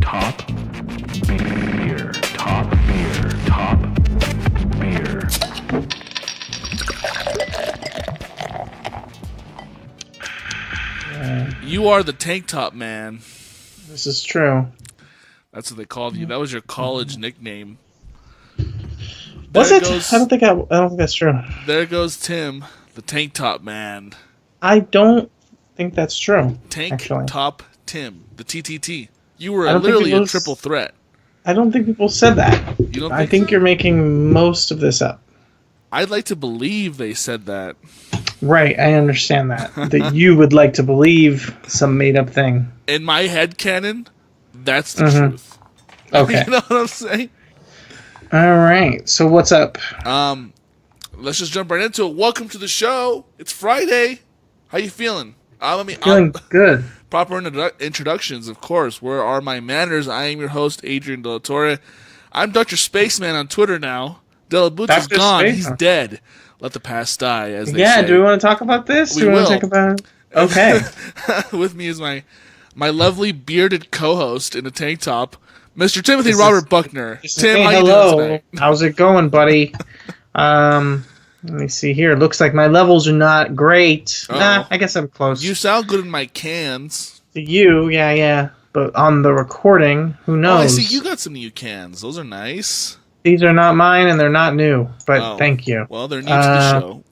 top beer, top beer, top beer. You are the tank top man. This is true. That's what they called you. That was your college nickname. Was There it? goes- I don't think that's true. There goes Tim, the tank top man. I don't think that's true. Tank actually. top Tim, the TTT. You were I don't think literally a people triple threat. I don't think people said that. You don't I think think so? you're making most of this up. I'd like to believe they said that. Right, I understand that. That you would like to believe some made up thing. In my head canon, that's the truth. Okay. You know what I'm saying? All right. So what's up? Let's just jump right into it. Welcome to the show. It's Friday. How you feeling? Feeling good. Proper introductions, of course. Where are my manners? I am your host, Adrian De La Torre. I'm Dr. Spaceman on Twitter now. De La Boots is Dr. gone. Space? He's dead. Let the past die, as they Yeah, say. do we want to talk about this? We do we want will. to talk about it? Okay. With me is my lovely bearded co-host in a tank top, Mr. Timothy Robert Buckner. Tim, Hey, how you hello. doing tonight? How's it going, buddy? Let me see here. It looks like my levels are not great. Uh-oh. Nah, I guess I'm close. You sound good in my cans. To you, yeah. But on the recording, who Oh, knows? I see you got some new cans. Those are nice. These are not mine, and they're not new. But Oh. thank you. Well, they're new to the show.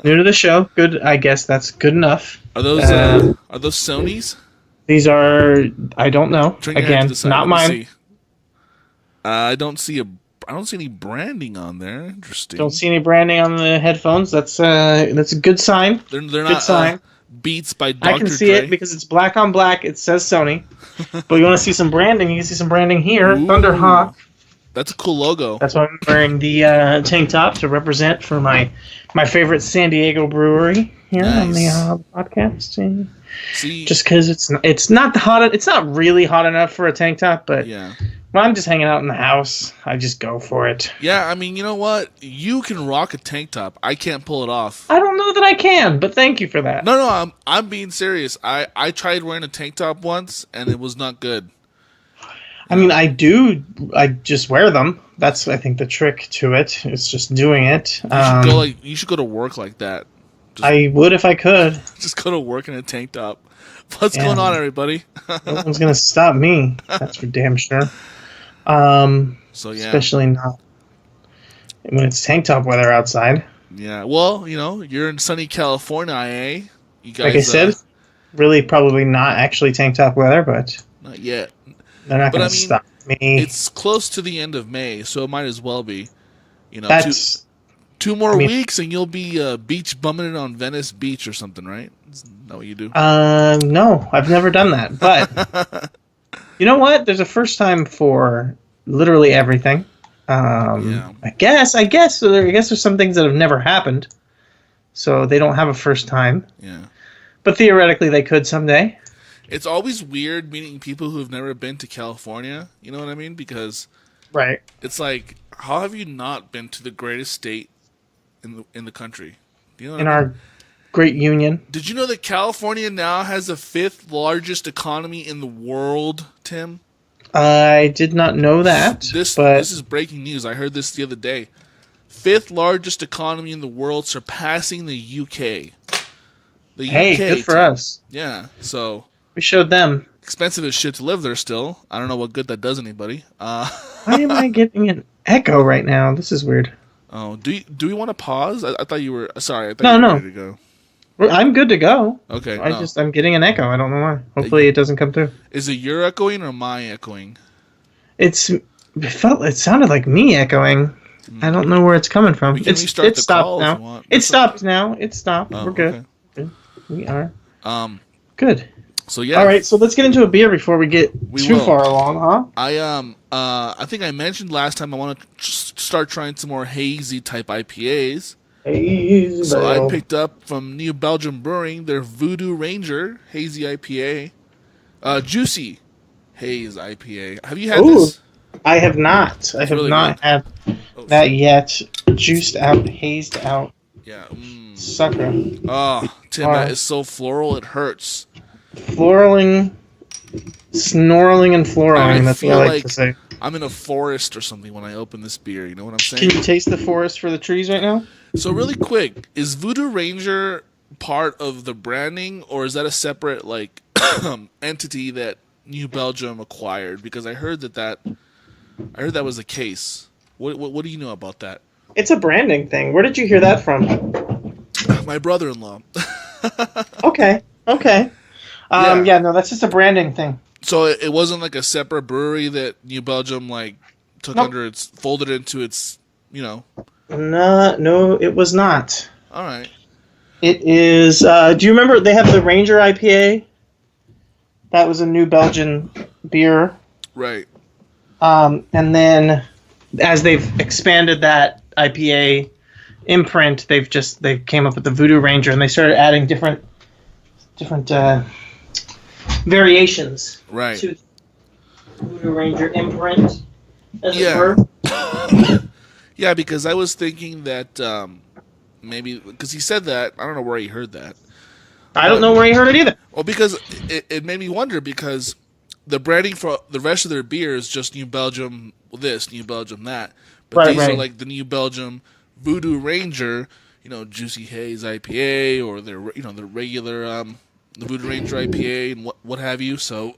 New to the show. Good. I guess that's good enough. Are those Sony's? These are. I don't know. Turn your head to Again, the side. not Let me mine. see. I don't see any branding on there. Interesting. Don't see any branding on the headphones. That's a good sign. They're Good not sign. Beats by Dr. I can see Dre. it because it's black on black. It says Sony. But you want to see some branding? You can see some branding here. Ooh. Thunderhawk. That's a cool logo. That's why I'm wearing the tank top to represent for my favorite San Diego brewery here on the podcast. See, Just because it's not hot. It's not really hot enough for a tank top, but yeah. when I'm just hanging out in the house, I just go for it. Yeah, I mean, you know what? You can rock a tank top. I can't pull it off. I don't know that I can, but thank you for that. No, I'm being serious. I tried wearing a tank top once, and it was not good. I mean, I just wear them. That's, I think, the trick to it. It's just doing it. You should go to work like that. I would if I could. Just go to work in a tank top. What's Yeah. going on, everybody? No one's going to stop me. That's for damn sure. So yeah, Especially not when it's tank top weather outside. yeah. Well, you're in sunny California, eh? You guys, Like I said, really probably not actually tank top weather, but not yet. they're not But going I to mean, stop me. It's close to the end of May, so it might as well be. That's two more I mean- weeks, and you'll be beach bumming it on Venice Beach or something, right? Isn't that what you do? no, I've never done that. But you know what? There's a first time for literally everything. Yeah. I guess. So I guess there's some things that have never happened, so they don't have a first time. Yeah. But theoretically, they could someday. It's always weird meeting people who've never been to California. You know what I mean? Because Right. it's like, how have you not been to the greatest state in the country? Do you know what In I mean? our great union. Did you know that California now has the 5th largest economy in the world, Tim? I did not know that. This but is breaking news. I heard this the other day. 5th largest economy in the world, surpassing the UK. The hey, UK, good for Tim. us. Yeah, so We showed them. expensive as shit to live there still. I don't know what good that does anybody. Why am I getting an echo right now? This is weird. Oh, do we want to pause? I thought you were sorry. I thought No, you were no. ready to go. I'm good to go. Okay, I'm getting an echo. I don't know why. Hopefully it doesn't come through. Is it your echoing or my echoing? It sounded like me echoing. I don't know where it's coming from. We can restart It's the stopped call if now. you want. It stopped now. It stopped. Oh, We're good. okay. Good. We are Um. good. So yeah. All right, so let's get into a beer before we get too will. far along, huh? I think I mentioned last time I want to start trying some more hazy type IPAs. Hey, So I picked up from New Belgium Brewing their Voodoo Ranger Hazy IPA. Juicy Haze IPA. Have you had Ooh. this? I have not. I have really not good. had that yet. Juiced out, hazed out. Yeah. Sucker. Oh, Tim, that is so floral it hurts. Floraling Snorling and florling, that's what I like to say. I'm in a forest or something when I open this beer. You know what I'm saying? Can you taste the forest for the trees right now? So really quick, is Voodoo Ranger part of the branding, or is that a separate like entity that New Belgium acquired? Because I heard that was the case. What do you know about that? It's a branding thing. Where did you hear that from? My brother-in-law. Okay. Yeah, no, that's just a branding thing. So it wasn't like a separate brewery that New Belgium like took Nope. folded into its, No, it was not. All right. It is. Do you remember they have the Ranger IPA? That was a New Belgian beer. Right. And then as they've expanded that IPA imprint, they came up with the Voodoo Ranger, and they started adding different variations Right. to the Voodoo Ranger imprint, as it Yeah. were. Yeah, because I was thinking that maybe because he said that, I don't know where he heard that. I don't know where you heard it either. Well, because it made me wonder, because the branding for the rest of their beer is just New Belgium this, New Belgium that. But these are like the New Belgium Voodoo Ranger, Juicy Haze IPA, or their the regular the Voodoo Ranger IPA and what have you. So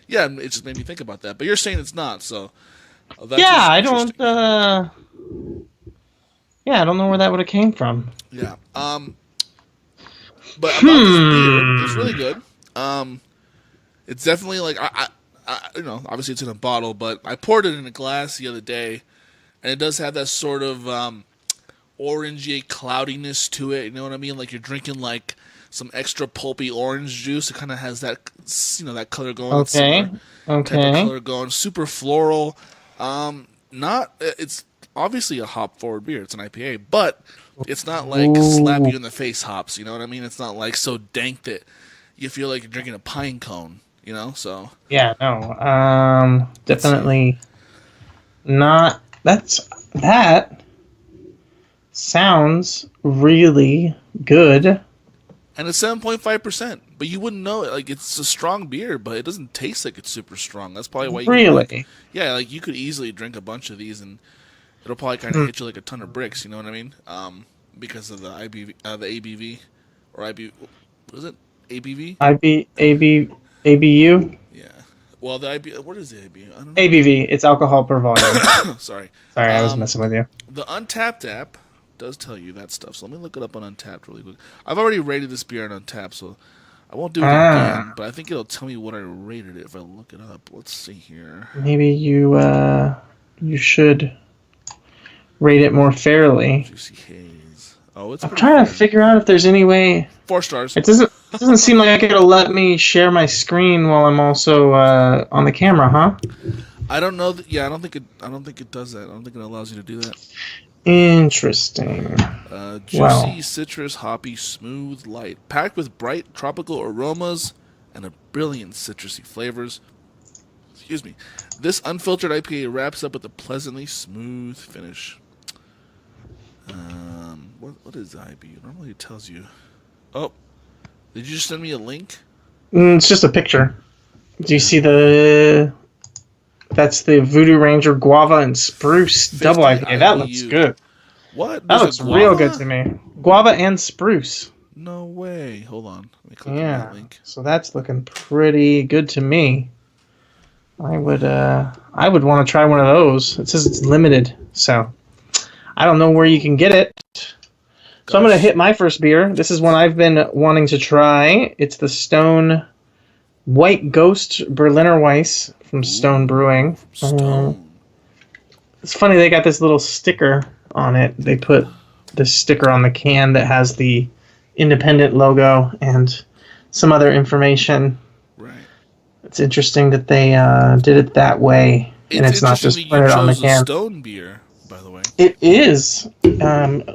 yeah, it just made me think about that. But you're saying it's not, so that's I interesting. don't. I don't know where that would have came from. Yeah. But about this beer, it's really good. It's definitely like I obviously it's in a bottle, but I poured it in a glass the other day, and it does have that sort of orangey cloudiness to it. You know what I mean? Like you're drinking like some extra pulpy orange juice. It kind of has that that color going. Okay. Type of color going. Super floral. It's obviously a hop forward beer. It's an IPA, but it's not like slap you in the face hops. You know what I mean? It's not like so dank that you feel like you're drinking a pine cone. So Yeah, no. Definitely not. That sounds really good. And it's 7.5%, but you wouldn't know it. Like, it's a strong beer, but it doesn't taste like it's super strong. That's probably why you Really? like you could easily drink a bunch of these, and it'll probably kind of hit you like a ton of bricks. You know what I mean? Because of the the ABV or IB. What is it? ABV? ABU? Yeah. Well, the IB. What is the ABV? I don't know. ABV. It's alcohol per volume. Sorry. Sorry, I was messing with you. The Untapped app does tell you that stuff, so let me look it up on Untapped really quick. I've already rated this beer on Untapped, so I won't do it again, but I think it'll tell me what I rated it if I look it up. Let's see here. Maybe you should rate it more fairly. Juicy Haze. Oh, it's I'm trying to figure out if there's any way. 4 stars. It doesn't seem like it'll let me share my screen while I'm also on the camera, huh? I don't know. I don't think it does that. I don't think it allows you to do that. Interesting. Juicy, citrus, hoppy, smooth, light, packed with bright tropical aromas and a brilliant citrusy flavors. Excuse me. This unfiltered IPA wraps up with a pleasantly smooth finish. What is the IBU? Normally it tells you. Oh, did you just send me a link? It's just a picture. Do you see that's the Voodoo Ranger Guava and Spruce double IPA. That looks good. What? That looks real good to me. Guava and Spruce. No way. Hold on. Let me click on that link. So that's looking pretty good to me. I would want to try one of those. It says it's limited, so I don't know where you can get it. So I'm going to hit my first beer. This is one I've been wanting to try. It's the Stone White Ghost Berliner Weisse from Stone Brewing. Stone. It's funny, they got this little sticker on it. They put this sticker on the can that has the independent logo and some other information. Right. It's interesting that they did it that way, and it's not just printed on the can. Stone beer, by the way. It is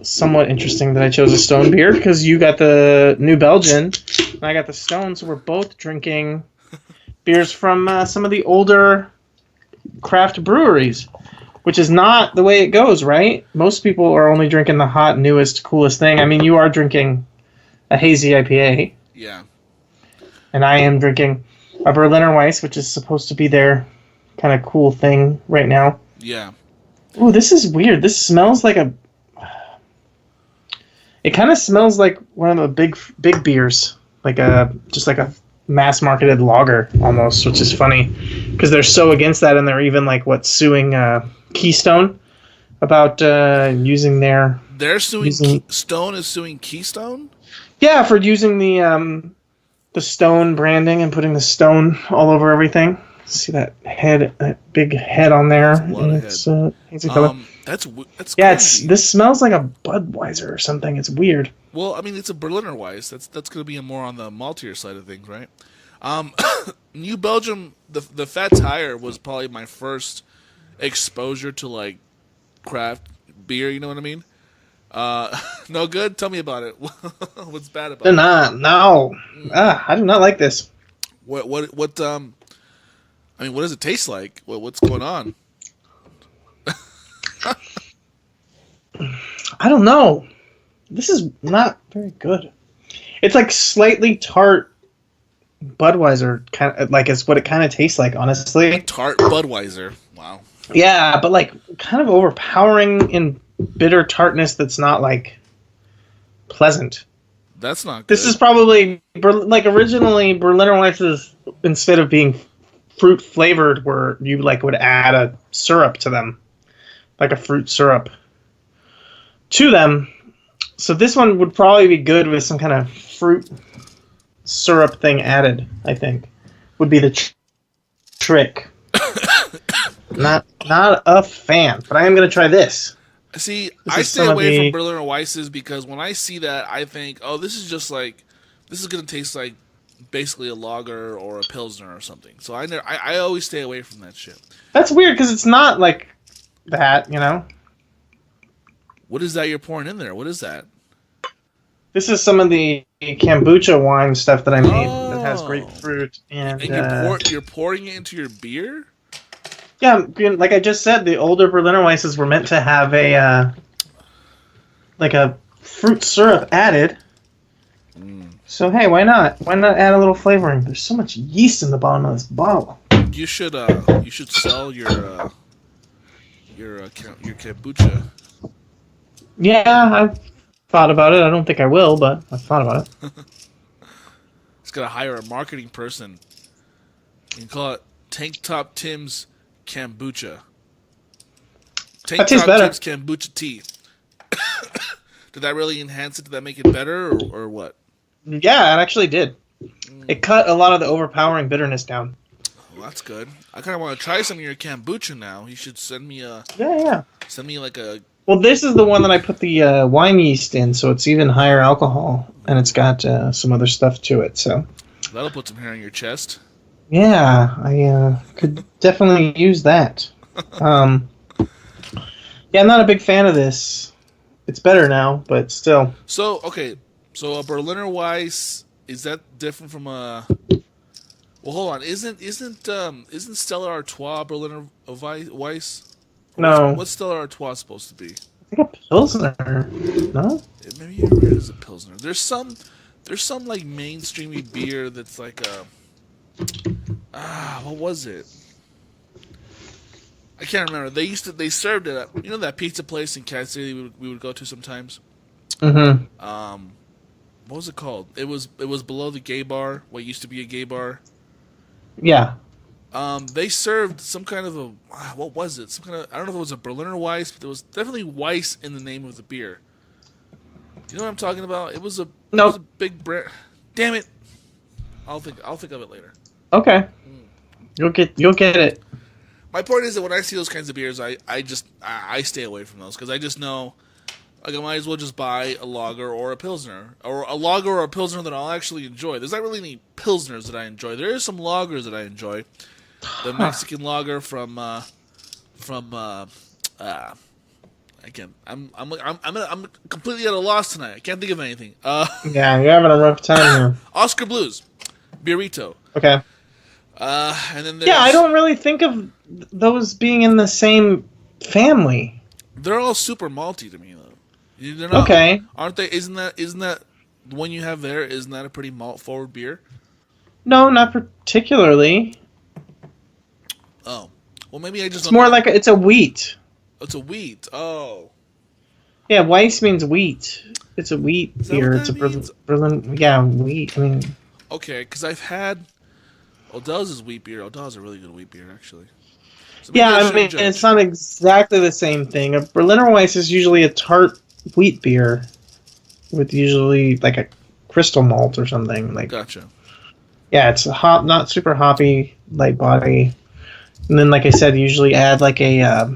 somewhat interesting that I chose a Stone beer because you got the New Belgian and I got the Stone, so we're both drinking beers from some of the older craft breweries, which is not the way it goes, right? Most people are only drinking the hot, newest, coolest thing. I mean, you are drinking a hazy IPA. Yeah. And I am drinking a Berliner Weisse, which is supposed to be their kind of cool thing right now. Yeah. Ooh, this is weird. This smells like a... It kind of smells like one of the big beers. Just like a mass-marketed lager, almost, which is funny. Because they're so against that, and they're even, suing Keystone about using their... They're suing... Stone is suing Keystone? Yeah, for using the Stone branding and putting the Stone all over everything. See that big head on there? It's hazy color. That's yeah. crazy. This smells like a Budweiser or something. It's weird. Well, I mean, it's a Berliner Weiss. That's going to be more on the maltier side of things, right? New Belgium, the Fat Tire was probably my first exposure to craft beer. You know what I mean? No good. Tell me about it. What's bad about it? No. I do not like this. What? I mean, what does it taste like? What's going on? I don't know. This is not very good. It's slightly tart Budweiser, kind of it's what it kind of tastes like, honestly. Tart Budweiser. Wow. Yeah, but kind of overpowering in bitter tartness that's not pleasant. That's not good. This is probably originally Berliner Weisses, instead of being fruit flavored, where you would add a syrup to them, like a fruit syrup to them. So this one would probably be good with some kind of fruit syrup thing added. I think would be the trick. Not a fan, but I am going to try this. See, I stay away from Berliner Weisses because when I see that, I think, oh, this is just this is going to taste like basically a lager or a pilsner or something. So I always stay away from that shit. That's weird because it's not like that, you know? What is that you're pouring in there? What is that? This is some of the kombucha wine stuff that I made that has grapefruit and you're pouring it into your beer? Yeah, like I just said, the older Berliner Weisses were meant to have a fruit syrup added. So hey, why not? Why not add a little flavoring? There's so much yeast in the bottom of this bottle. You should sell your kombucha. Yeah, I've thought about it. I don't think I will, but I've thought about it. Just gotta hire a marketing person. You can call it Tank Top Tim's Kombucha. Tank That tastes Top better. Tim's Kombucha tea. Did that really enhance it? Did that make it better, or what? Yeah, it actually did. It cut a lot of the overpowering bitterness down. Well, that's good. I kind of want to try some of your kombucha now. You should send me a... Yeah. Send me a... Well, this is the one that I put the wine yeast in, so it's even higher alcohol, and it's got some other stuff to it, so... That'll put some hair on your chest. Yeah, I could definitely use that. Yeah, I'm not a big fan of this. It's better now, but still. So, okay. So a Berliner Weiss, is that different from a... Well, hold on. Isn't Stella Artois Berliner Weiss? No. What's Stella Artois supposed to be? I think a Pilsner. No? Maybe you're right. It's a Pilsner. There's some mainstreamy beer that's like a... what was it? I can't remember. They served it at, that pizza place in Cat City we would go to sometimes. Mm-hmm. What was it called? It was below the gay bar, what used to be a gay bar. Yeah. They served some kind of a... What was it? Some kind of... I don't know if it was a Berliner Weiss, but there was definitely Weiss in the name of the beer. You know what I'm talking about? It was a big brand. Damn it! I'll think of it later. Okay. You'll get it. My point is that when I see those kinds of beers, I stay away from those because I just know, I might as well just buy a lager or a pilsner, or a lager or a pilsner that I'll actually enjoy. There's not really any pilsners that I enjoy. There is some lagers that I enjoy. The Mexican lager from again, I'm completely at a loss tonight. I can't think of anything. Yeah, you're having a rough time here. Oscar Blues, Burrito. Okay. And then I don't really think of those being in the same family. They're all super malty to me, though. They're not, okay. Aren't they? Isn't that the one you have there? Isn't that a pretty malt forward beer? No, not particularly. Oh, well, maybe I just. It's more like it's a wheat. It's a wheat. Oh. Yeah, Weisse means wheat. It's a wheat beer. It's a means? Berlin. Yeah, wheat. I mean. Okay, because I've had Odell's wheat beer. Odell's a really good wheat beer, actually. So Yeah, I mean, it's not exactly the same thing. A Berliner Weisse is usually a tart wheat beer with usually like a crystal malt or something. Like, gotcha. Yeah, it's not super hoppy, light body, and then like I said, usually add like a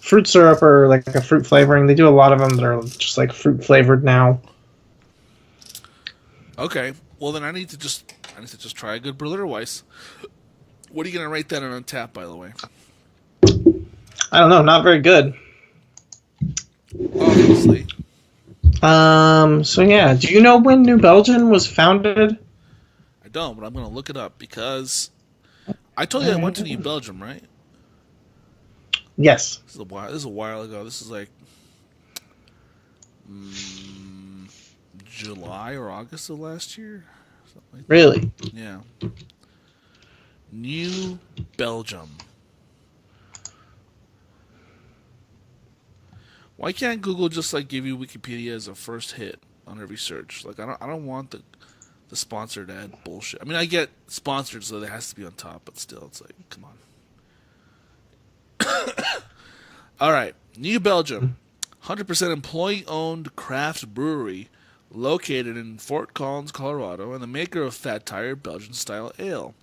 fruit syrup or like a fruit flavoring. They do a lot of them that are just like fruit flavored now. Okay, well then I need to just try a good Berliner Weisse. What are you gonna rate that on tap, by the way? I don't know, not very good. Obviously. So yeah, do you know when New Belgium was founded? I don't, but I'm gonna look it up because I told you I went to New Belgium, right? Yes. This is a while ago. This is like July or August of last year. Something like that. Really? Yeah. New Belgium. Why can't Google just like give you Wikipedia as a first hit on every search? Like I don't want the sponsored ad bullshit. I mean I get sponsored so it has to be on top, but still it's like come on. All right, New Belgium, 100% employee-owned craft brewery located in Fort Collins, Colorado, and the maker of Fat Tire Belgian-style ale.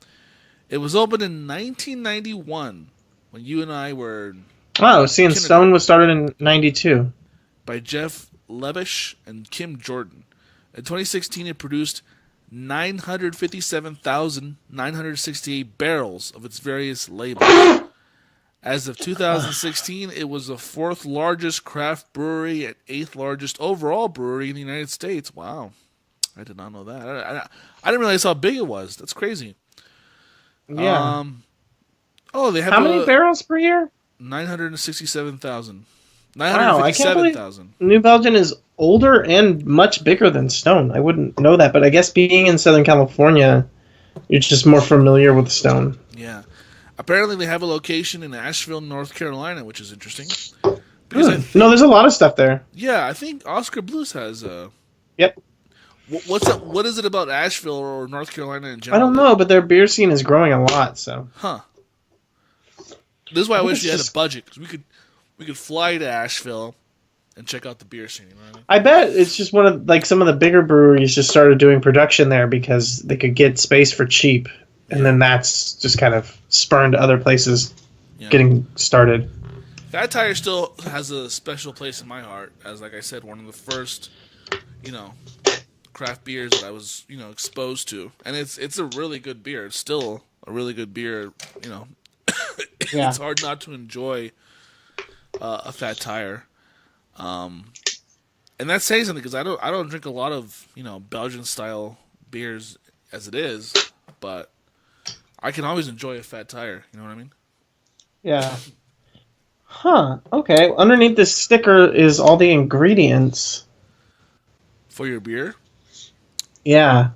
It was opened in 1991 when you and I were. Oh, See, and Stone was started in 92. By Jeff Levish and Kim Jordan. In 2016, it produced 957,968 barrels of its various labels. As of 2016, it was the fourth largest craft brewery and eighth largest overall brewery in the United States. Wow. I did not know that. I didn't realize how big it was. That's crazy. Yeah. They have how many barrels per year? 967,000. Wow, I can't believe New Belgium is older and much bigger than Stone. I wouldn't know that, but I guess being in Southern California, you're just more familiar with Stone. Yeah. Apparently, they have a location in Asheville, North Carolina, which is interesting. No, there's a lot of stuff there. Yeah, I think Oscar Blues has. Yep. What is it about Asheville or North Carolina in general? I don't know, but their beer scene is growing a lot. So. Huh. This is why I wish you had a budget, because we could fly to Asheville and check out the beer scene. You know what I mean? I bet it's just one of some of the bigger breweries just started doing production there because they could get space for cheap, and then that's just kind of spurned other places getting started. Fat Tire still has a special place in my heart, as like I said, one of the first, craft beers that I was, exposed to, and it's a really good beer. It's still a really good beer, It's hard not to enjoy a Fat Tire, and that's saying something because I don't drink a lot of Belgian style beers as it is, but I can always enjoy a Fat Tire. You know what I mean? Yeah. Huh. Okay. Underneath this sticker is all the ingredients for your beer. Yeah.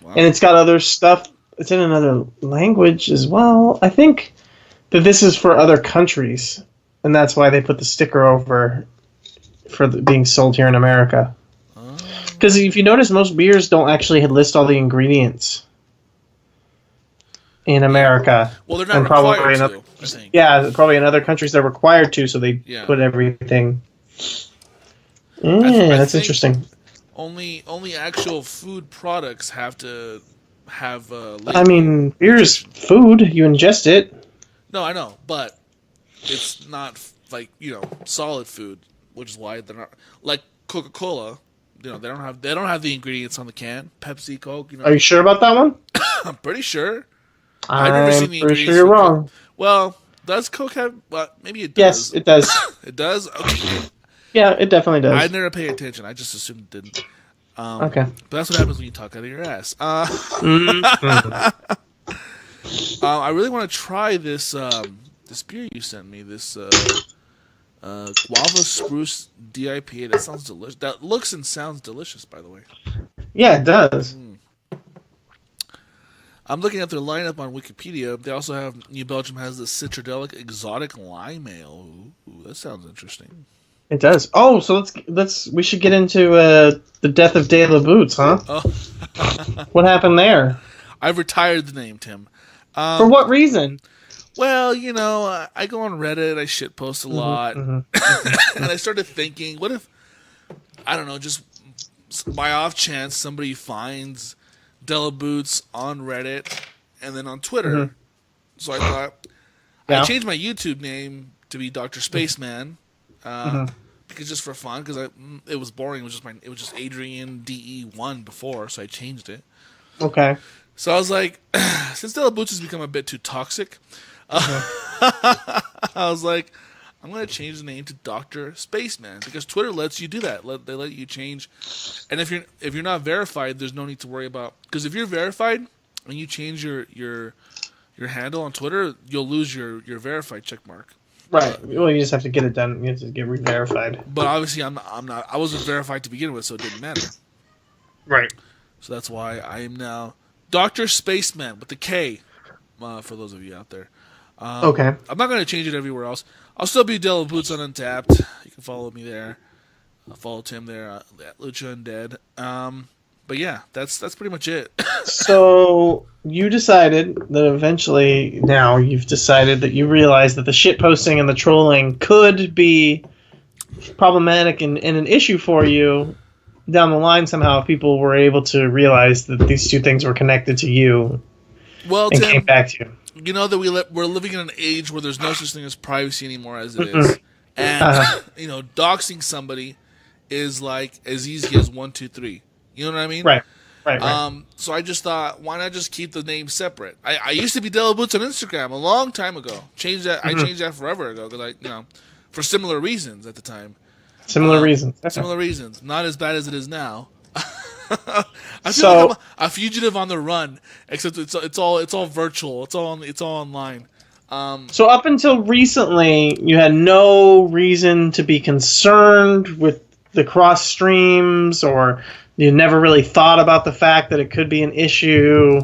Wow. And it's got other stuff. It's in another language as well. I think that this is for other countries, and that's why they put the sticker over for being sold here in America. Because if you notice, most beers don't actually list all the ingredients in America. Well, they're not required to, I think. Yeah, probably in other countries they're required to, so they put everything. Yeah, that's interesting. Only actual food products have to have I mean, beer is food. You ingest it. No, I know, but it's not like solid food, which is why they're not like Coca-Cola. They don't have the ingredients on the can. Pepsi, Coke. Are you sure about that one? I'm pretty sure. I've never seen the ingredients. Pretty sure you're wrong. Well, does Coke have? Well, maybe it does. Yes, it does. It does. Okay. Yeah, it definitely does. I never pay attention. I just assumed it didn't. Okay. But that's what happens when you talk out of your ass. I really want to try this this beer you sent me. This Guava Spruce DIPA. That sounds delicious. That looks and sounds delicious, by the way. Yeah, it does. I'm looking at their lineup on Wikipedia. They also have New Belgium has the Citradelic Exotic Lime Ale. Ooh, that sounds interesting. It does. Oh, so let's we should get into the death of De La Boots, huh? Oh. What happened there? I've retired the name, Tim. For what reason? Well, I go on Reddit, I shitpost a lot, and I started thinking, what if, I don't know, just by off chance somebody finds De La Boots on Reddit and then on Twitter. So I thought, I changed my YouTube name to be Dr. Spaceman, because just for fun, because it was boring. It was just Adrian DE1 before, so I changed it. Okay. So I was like, since De La Boots has become a bit too toxic, I was like, I'm going to change the name to Dr. Spaceman, because Twitter lets you do that. They let you change. And if you're not verified, there's no need to worry about, because if you're verified and you change your handle on Twitter, you'll lose your verified check mark. Right. Well, you just have to get it done. You have to get re-verified. But obviously, I'm not. I wasn't verified to begin with, so it didn't matter. Right. So that's why I am now Dr. Spaceman with the K. For those of you out there. Okay. I'm not going to change it everywhere else. I'll still be De La Boots on Untapped. You can follow me there. I'll follow Tim there at Lucha Undead. But yeah, that's pretty much it. So you decided that eventually, now you've decided that you realize that the shit posting and the trolling could be problematic and an issue for you down the line somehow if people were able to realize that these two things were connected to you and Tim, came back to you. You know that we're living in an age where there's no such thing as privacy anymore as it is. And, doxing somebody is like as easy as 1, 2, 3. You know what I mean? Right. So I just thought, why not just keep the name separate? I used to be De La Boots on Instagram a long time ago. I changed that forever ago because for similar reasons at the time. Similar reasons. Similar reasons. Not as bad as it is now. I feel like I'm a fugitive on the run, except it's all virtual. It's all online. So up until recently, you had no reason to be concerned with the cross streams, or you never really thought about the fact that it could be an issue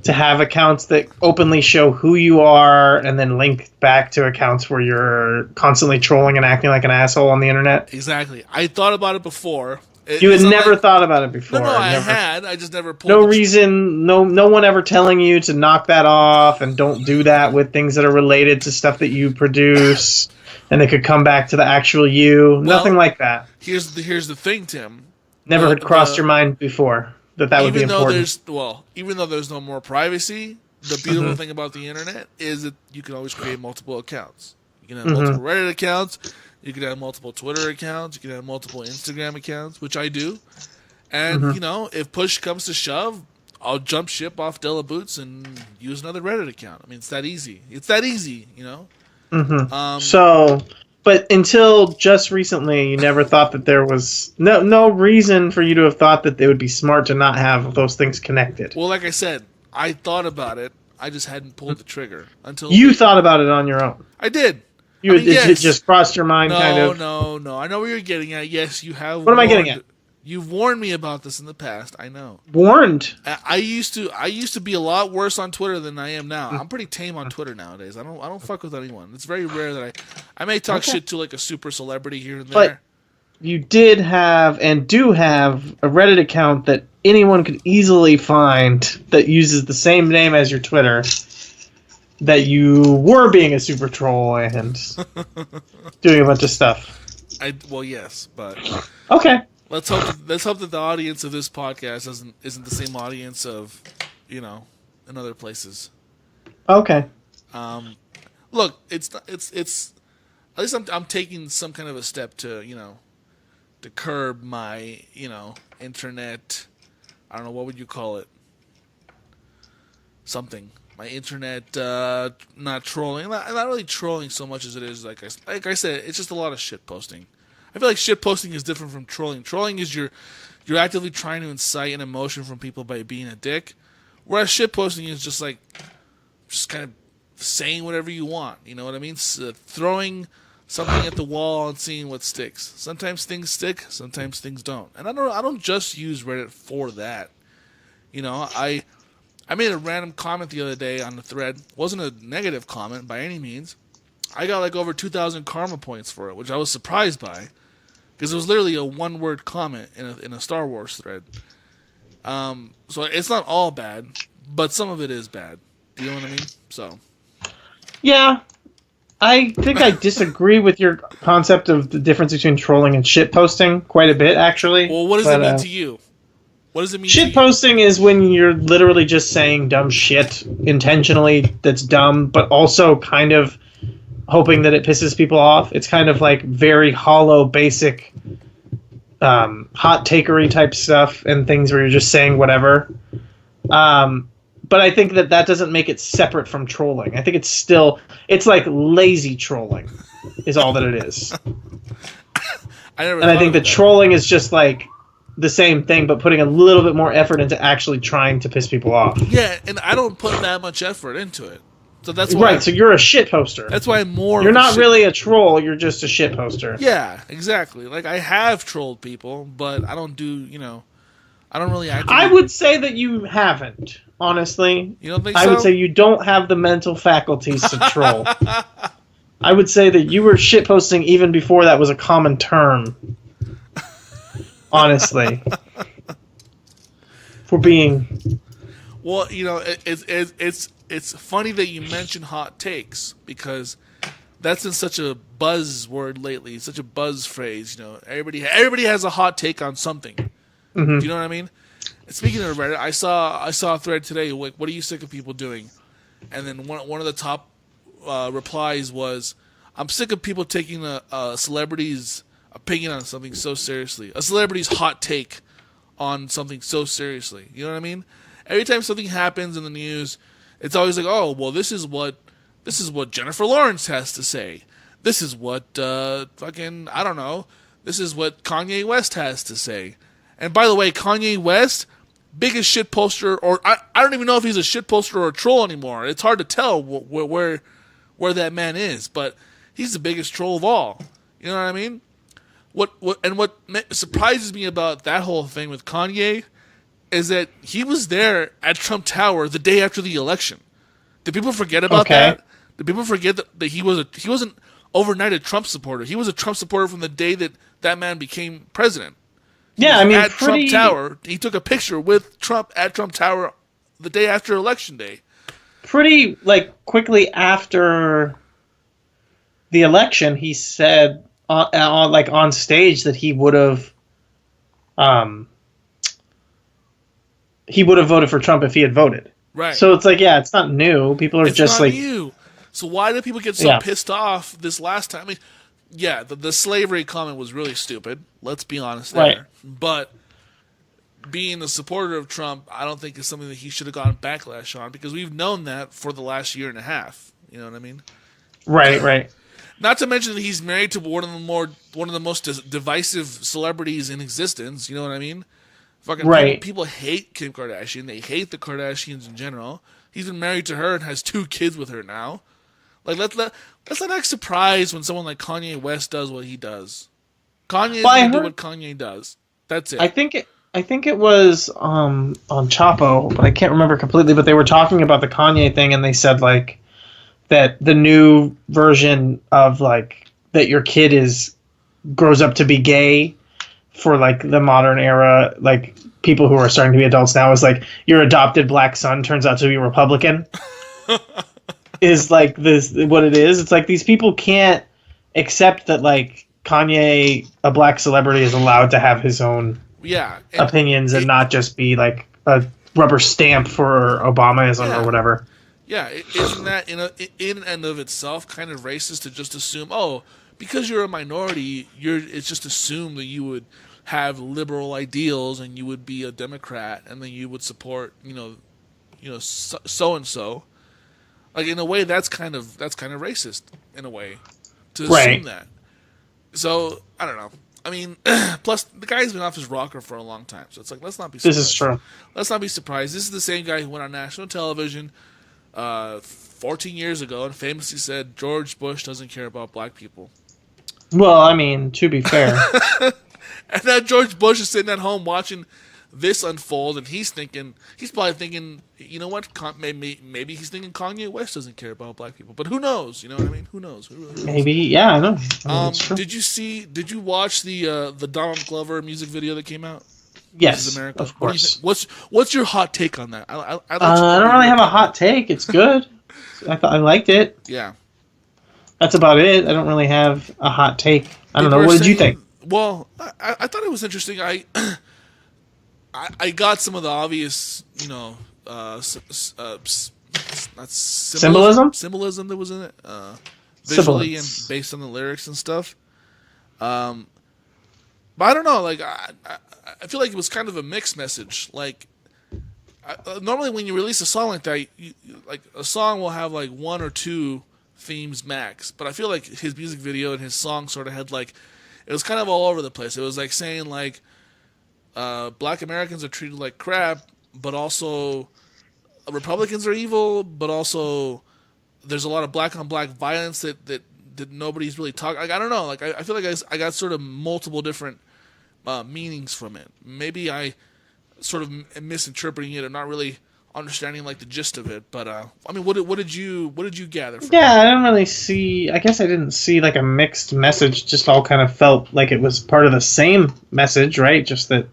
to have accounts that openly show who you are and then link back to accounts where you're constantly trolling and acting like an asshole on the internet. Exactly. I thought about it before. You had never thought about it before. No, I had. I just never pulled. No reason. No one ever telling you to knock that off and don't do that with things that are related to stuff that you produce, and they could come back to the actual you. Well, nothing like that. Here's the thing, Tim. Never had crossed your mind before that would be important. Even though there's no more privacy, the beautiful thing about the internet is that you can always create multiple accounts. You can have multiple Reddit accounts. You can have multiple Twitter accounts. You can have multiple Instagram accounts, which I do. And, if push comes to shove, I'll jump ship off De La Boots and use another Reddit account. I mean, it's that easy. But until just recently, you never thought that there was no reason for you to have thought that they would be smart to not have those things connected. Well, like I said, I thought about it. I just hadn't pulled the trigger until you thought about it on your own. I did. It just crossed your mind, kind of. No. I know where you're getting at. Yes, you have. What am I getting at? You've warned me about this in the past. I know. Warned? I used to be a lot worse on Twitter than I am now. I'm pretty tame on Twitter nowadays. I don't fuck with anyone. It's very rare that I may talk shit to like a super celebrity here and there. But you did have and do have a Reddit account that anyone could easily find that uses the same name as your Twitter. That you were being a super troll and doing a bunch of stuff. Yes, but okay. Let's hope that the audience of this podcast isn't the same audience of, in other places. Okay. Look, it's at least I'm taking some kind of a step to to curb my internet. I don't know, what would you call it? Something. My internet, not trolling, not really trolling so much as it is like I said, it's just a lot of shit posting. I feel like shit posting is different from trolling. Trolling is you're actively trying to incite an emotion from people by being a dick, whereas shit posting is just kind of saying whatever you want. You know what I mean? Throwing something at the wall and seeing what sticks. Sometimes things stick, sometimes things don't. And I don't just use Reddit for that. I made a random comment the other day on the thread. Wasn't a negative comment by any means. I got like over 2,000 karma points for it, which I was surprised by, because it was literally a one-word comment in a Star Wars thread. So it's not all bad, but some of it is bad. Do you know what I mean? So. Yeah, I think I disagree with your concept of the difference between trolling and shitposting quite a bit, actually. Well, what does it mean to you? What does it mean? Shitposting is when you're literally just saying dumb shit intentionally that's dumb, but also kind of hoping that it pisses people off. It's kind of like very hollow, basic, hot takery type stuff and things where you're just saying whatever. But I think that doesn't make it separate from trolling. I think it's like lazy trolling is all that it is. I think that trolling is just like the same thing, but putting a little bit more effort into actually trying to piss people off. Yeah, and I don't put that much effort into it. So that's why right, so you're a shit poster. That's why I'm more. You're not really a troll, you're just a shit poster. Yeah, exactly. Like, I have trolled people, but I don't do, I don't really actively... I would say that you haven't, honestly. You don't think so? I would say you don't have the mental faculties to troll. I would say that you were shitposting even before that was a common term. Honestly. For being... Well, it's funny that you mention hot takes, because that's been such a buzzword lately, such a buzz phrase. Everybody has a hot take on something. Mm-hmm. Do you know what I mean? And speaking of Reddit, I saw a thread today. Like, what are you sick of people doing? And then one of the top replies was, "I'm sick of people taking a celebrity's opinion on something so seriously. A celebrity's hot take on something so seriously." You know what I mean? Every time something happens in the news, it's always like, "Oh, well, this is what Jennifer Lawrence has to say. This is what I don't know. This is what Kanye West has to say." And by the way, Kanye West, biggest shit poster, or I don't even know if he's a shit poster or a troll anymore. It's hard to tell where that man is, but he's the biggest troll of all. You know what I mean? What surprises me about that whole thing with Kanye is that he was there at Trump Tower the day after the election. Did people forget about that? Did people forget that he wasn't overnight a Trump supporter? He was a Trump supporter from the day that man became president. Yeah, I mean, at Trump Tower, he took a picture with Trump at Trump Tower the day after Election Day. Pretty, quickly after the election, he said on stage that he would have voted for Trump if he had voted. Right. So it's it's not new. People are just not new. So why did people get so pissed off this last time? I mean, yeah, the slavery comment was really stupid. Let's be honest there. Right. But being a supporter of Trump, I don't think is something that he should have gotten backlash on, because we've known that for the last year and a half. You know what I mean? Right. Not to mention that he's married to one of the most divisive celebrities in existence. You know what I mean? People hate Kim Kardashian. They hate the Kardashians in general. He's been married to her and has 2 kids with her now. Like, let's not act surprised when someone like Kanye West does what he does. Kanye is going to do what Kanye does. That's it. I think it was on Chapo, but I can't remember completely. But they were talking about the Kanye thing, and they said that the new version of that your kid grows up to be gay for the modern era, people who are starting to be adults now, is your adopted black son turns out to be Republican. Is this what it is? It's these people can't accept that Kanye, a black celebrity, is allowed to have his own opinions and not just be a rubber stamp for Obamaism or whatever. Yeah, isn't that in and of itself kind of racist to just assume, because you're a minority, it's just assumed that you would have liberal ideals and you would be a Democrat and then you would support so and so. In a way, that's kind of racist in a way to assume that. So I don't know. I mean, plus the guy's been off his rocker for a long time, so it's let's not be surprised. This is true. Let's not be surprised. This is the same guy who went on national television 14 years ago and famously said George Bush doesn't care about black people. Well, I mean, to be fair. And now George Bush is sitting at home watching this unfold, and he's probably thinking, you know what? Maybe he's thinking Kanye West doesn't care about black people, but who knows? You know what I mean? Who knows? Who really knows? Maybe, yeah, I know. Did you watch the Donald Glover music video that came out? Yes, America? of course. What's your hot take on that? I don't really have a hot take. It's good. I liked it. Yeah. That's about it. I don't really have a hot take. I don't know. What did you think? Well, I thought it was interesting. I got some of the obvious, not symbolism that was in it, visually and based on the lyrics and stuff. But I don't know. Like I feel like it was kind of a mixed message. Like normally when you release a song like that, like a song will have like one or two themes max. But I feel like his music video and his song sort of had like, it was kind of all over the place. It was like saying like black Americans are treated like crap, but also Republicans are evil, but also there's a lot of black on black violence that nobody's really talking. Like, I don't know. Like I feel like I got sort of multiple different meanings from it. Maybe I sort of am misinterpreting it or not really understanding like the gist of it. But I mean, what did you gather from it? I don't really see. I guess I didn't see like a mixed message. Just all kind of felt like it was part of the same message, right? Just that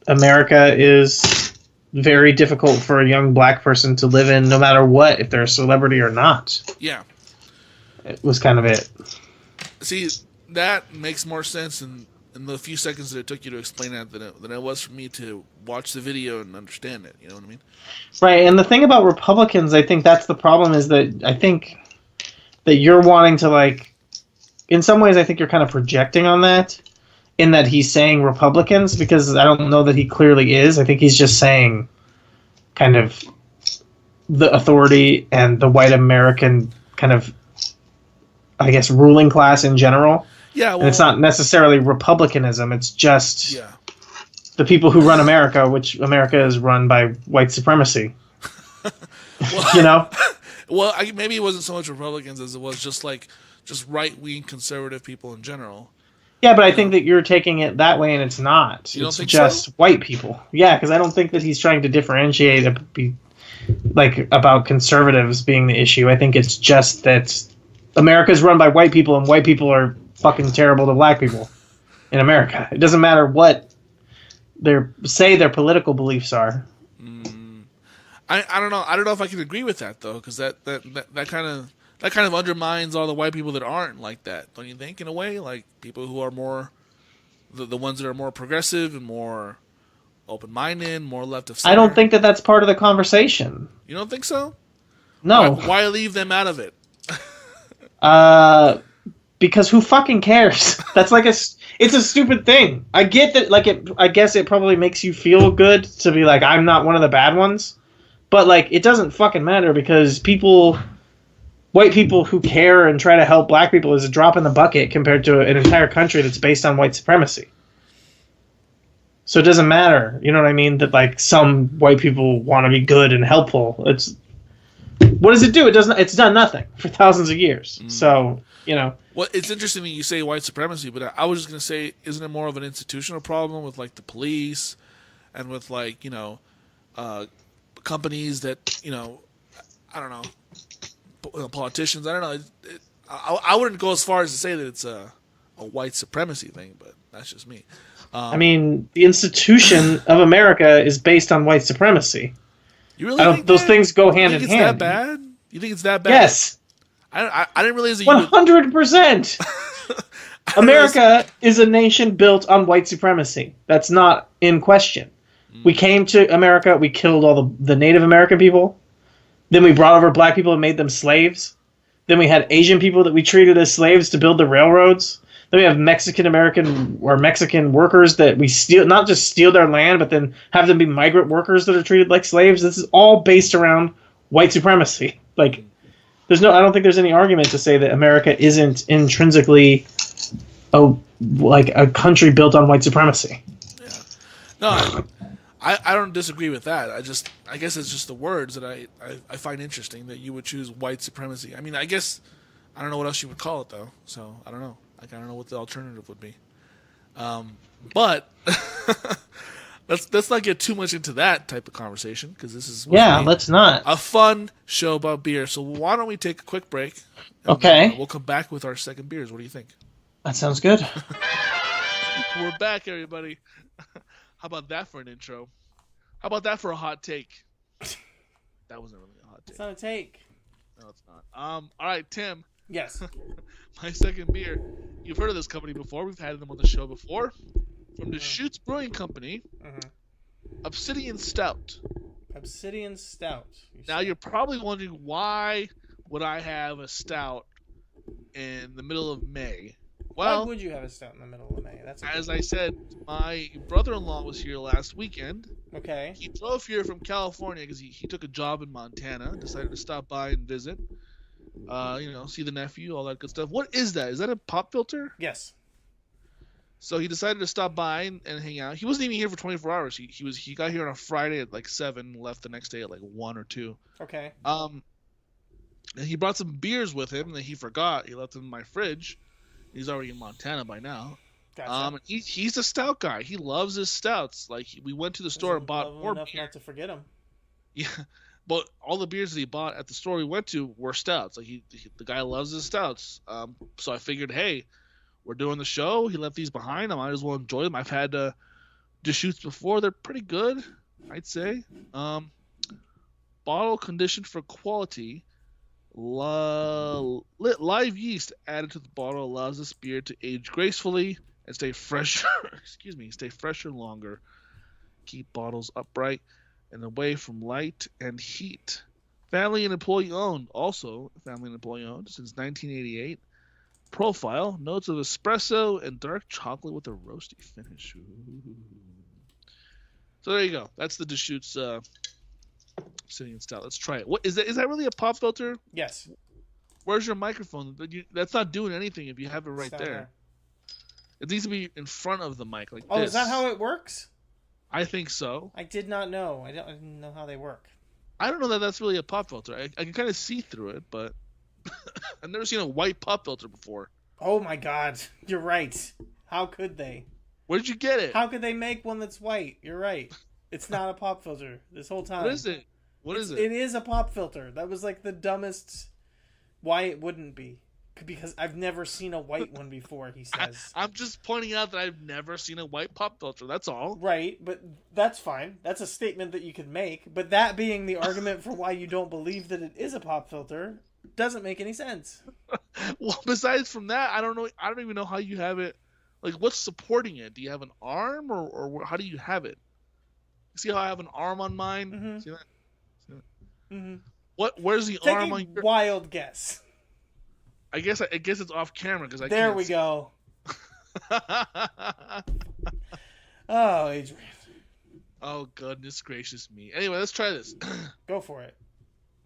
America is very difficult for a young black person to live in, no matter what, if they're a celebrity or not. Yeah, it was kind of it. See, that makes more sense in the few seconds that it took you to explain that than it was for me to watch the video and understand it. You know what I mean? Right, and the thing about Republicans, I think that's the problem, is that I think that you're wanting to, like, in some ways I think you're kind of projecting on that, in that he's saying Republicans, because I don't know that he clearly is. I think he's just saying kind of the authority and the white American kind of, I guess, ruling class in general. Yeah, well, and it's not necessarily Republicanism. It's just the people who run America, which America is run by white supremacy. Well, you know? Well, maybe it wasn't so much Republicans as it was just right-wing conservative people in general. Yeah, but I think that you're taking it that way, and it's not. You don't it's think just so? White people. Yeah, because I don't think that he's trying to differentiate about conservatives being the issue. I think it's just that America is run by white people, and white people are fucking terrible to black people in America. It doesn't matter what their political beliefs are. I don't know. I don't know if I can agree with that though, because that kind of undermines all the white people that aren't like that. Don't you think? In a way, like people who are more the ones that are more progressive and more open-minded, more left of center. I don't think that that's part of the conversation. You don't think so? No. Why leave them out of it? Because who fucking cares? That's like it's a stupid thing. I get that, like, I guess it probably makes you feel good to be like, I'm not one of the bad ones. But, like, it doesn't fucking matter, because white people who care and try to help black people is a drop in the bucket compared to an entire country that's based on white supremacy. So it doesn't matter, you know what I mean, that, like, some white people want to be good and helpful. What does it do? It's done nothing for thousands of years. So, you know. Well, it's interesting that you say white supremacy, but I was just going to say, isn't it more of an institutional problem with, like, the police and with, like, companies that, I don't know, politicians? I don't know. I wouldn't go as far as to say that it's a white supremacy thing, but that's just me. I mean, the institution of America is based on white supremacy. You really think those things go hand in hand? You think it's that bad? You think it's that bad? Yes. I didn't realize that 100%. America is a nation built on white supremacy. That's not in question. We came to America, we killed all the Native American people. Then we brought over black people and made them slaves. Then we had Asian people that we treated as slaves to build the railroads. Then we have Mexican workers that we steal, not just steal their land, but then have them be migrant workers that are treated like slaves. This is all based around white supremacy. Like, I don't think there's any argument to say that America isn't intrinsically a country built on white supremacy. Yeah. No, I don't disagree with that. I guess it's just the words that I find interesting, that you would choose white supremacy. I mean, I guess I don't know what else you would call it though. So I don't know. I don't know what the alternative would be. But let's not get too much into that type of conversation because this is let's not. a fun show about beer. So why don't we take a quick break? Okay. We'll come back with our second beers. What do you think? That sounds good. We're back, everybody. How about that for an intro? How about that for a hot take? That wasn't really a hot take. It's not a take. No, it's not. All right, Tim. Yes. My second beer. You've heard of this company before. We've had them on the show before. From the Deschutes Brewing Company, Obsidian Stout. Obsidian Stout. Now you're probably wondering why would I have a stout in the middle of May? Well, why would you have a stout in the middle of May? As I said, my brother-in-law was here last weekend. Okay. He drove here from California because he took a job in Montana. Decided to stop by and visit. See the nephew, all that good stuff. What is that? Is that a pop filter? Yes. So he decided to stop by and hang out. He wasn't even here for 24 hours. He got here on a Friday at like 7, left the next day at like 1 or 2. Okay. And he brought some beers with him that he forgot. He left them in my fridge. He's already in Montana by now. Gotcha. He's a stout guy. He loves his stouts. Like we went to the store and bought more enough beer. not to forget him. Yeah, but all the beers that he bought at the store we went to were stouts. Like the guy loves his stouts. So I figured, hey, we're doing the show. He left these behind. I might as well enjoy them. I've had Deschutes before. They're pretty good, I'd say. Bottle conditioned for quality. Live yeast added to the bottle allows this beer to age gracefully and stay fresher. Stay fresher longer. Keep bottles upright and away from light and heat. Family and employee owned. Also, family and employee owned since 1988. Profile: notes of espresso and dark chocolate with a roasty finish. Ooh. So there you go. That's the Deschutes Obsidian Stout. Let's try it. What is that? Is that really a pop filter? Yes. Where's your microphone? That's not doing anything if you have it right there. It needs to be in front of the mic like this. Oh, is that how it works? I think so. I did not know. I didn't know how they work. I don't know that that's really a pop filter. I can kind of see through it, but I've never seen a white pop filter before. Oh my god. You're right. How could they? Where did you get it? How could they make one that's white? You're right. It's not a pop filter this whole time. What is it? What is it? It is a pop filter. That was like the dumbest... Why it wouldn't be. Because I've never seen a white one before, he says. I'm just pointing out that I've never seen a white pop filter. That's all. Right, but that's fine. That's a statement that you could make. But that being the argument for why you don't believe that it is a pop filter doesn't make any sense. Well, besides from that, I don't know. I don't even know how you have it. Like, what's supporting it? Do you have an arm, or how do you have it? See how I have an arm on mine? Mm-hmm. See that? Mm-hmm. Where's the Take arm a on your... wild guess. I guess it's off camera because I there can't we see. go. Oh, Adrian. Oh, goodness gracious me. Anyway, let's try this. Go for it.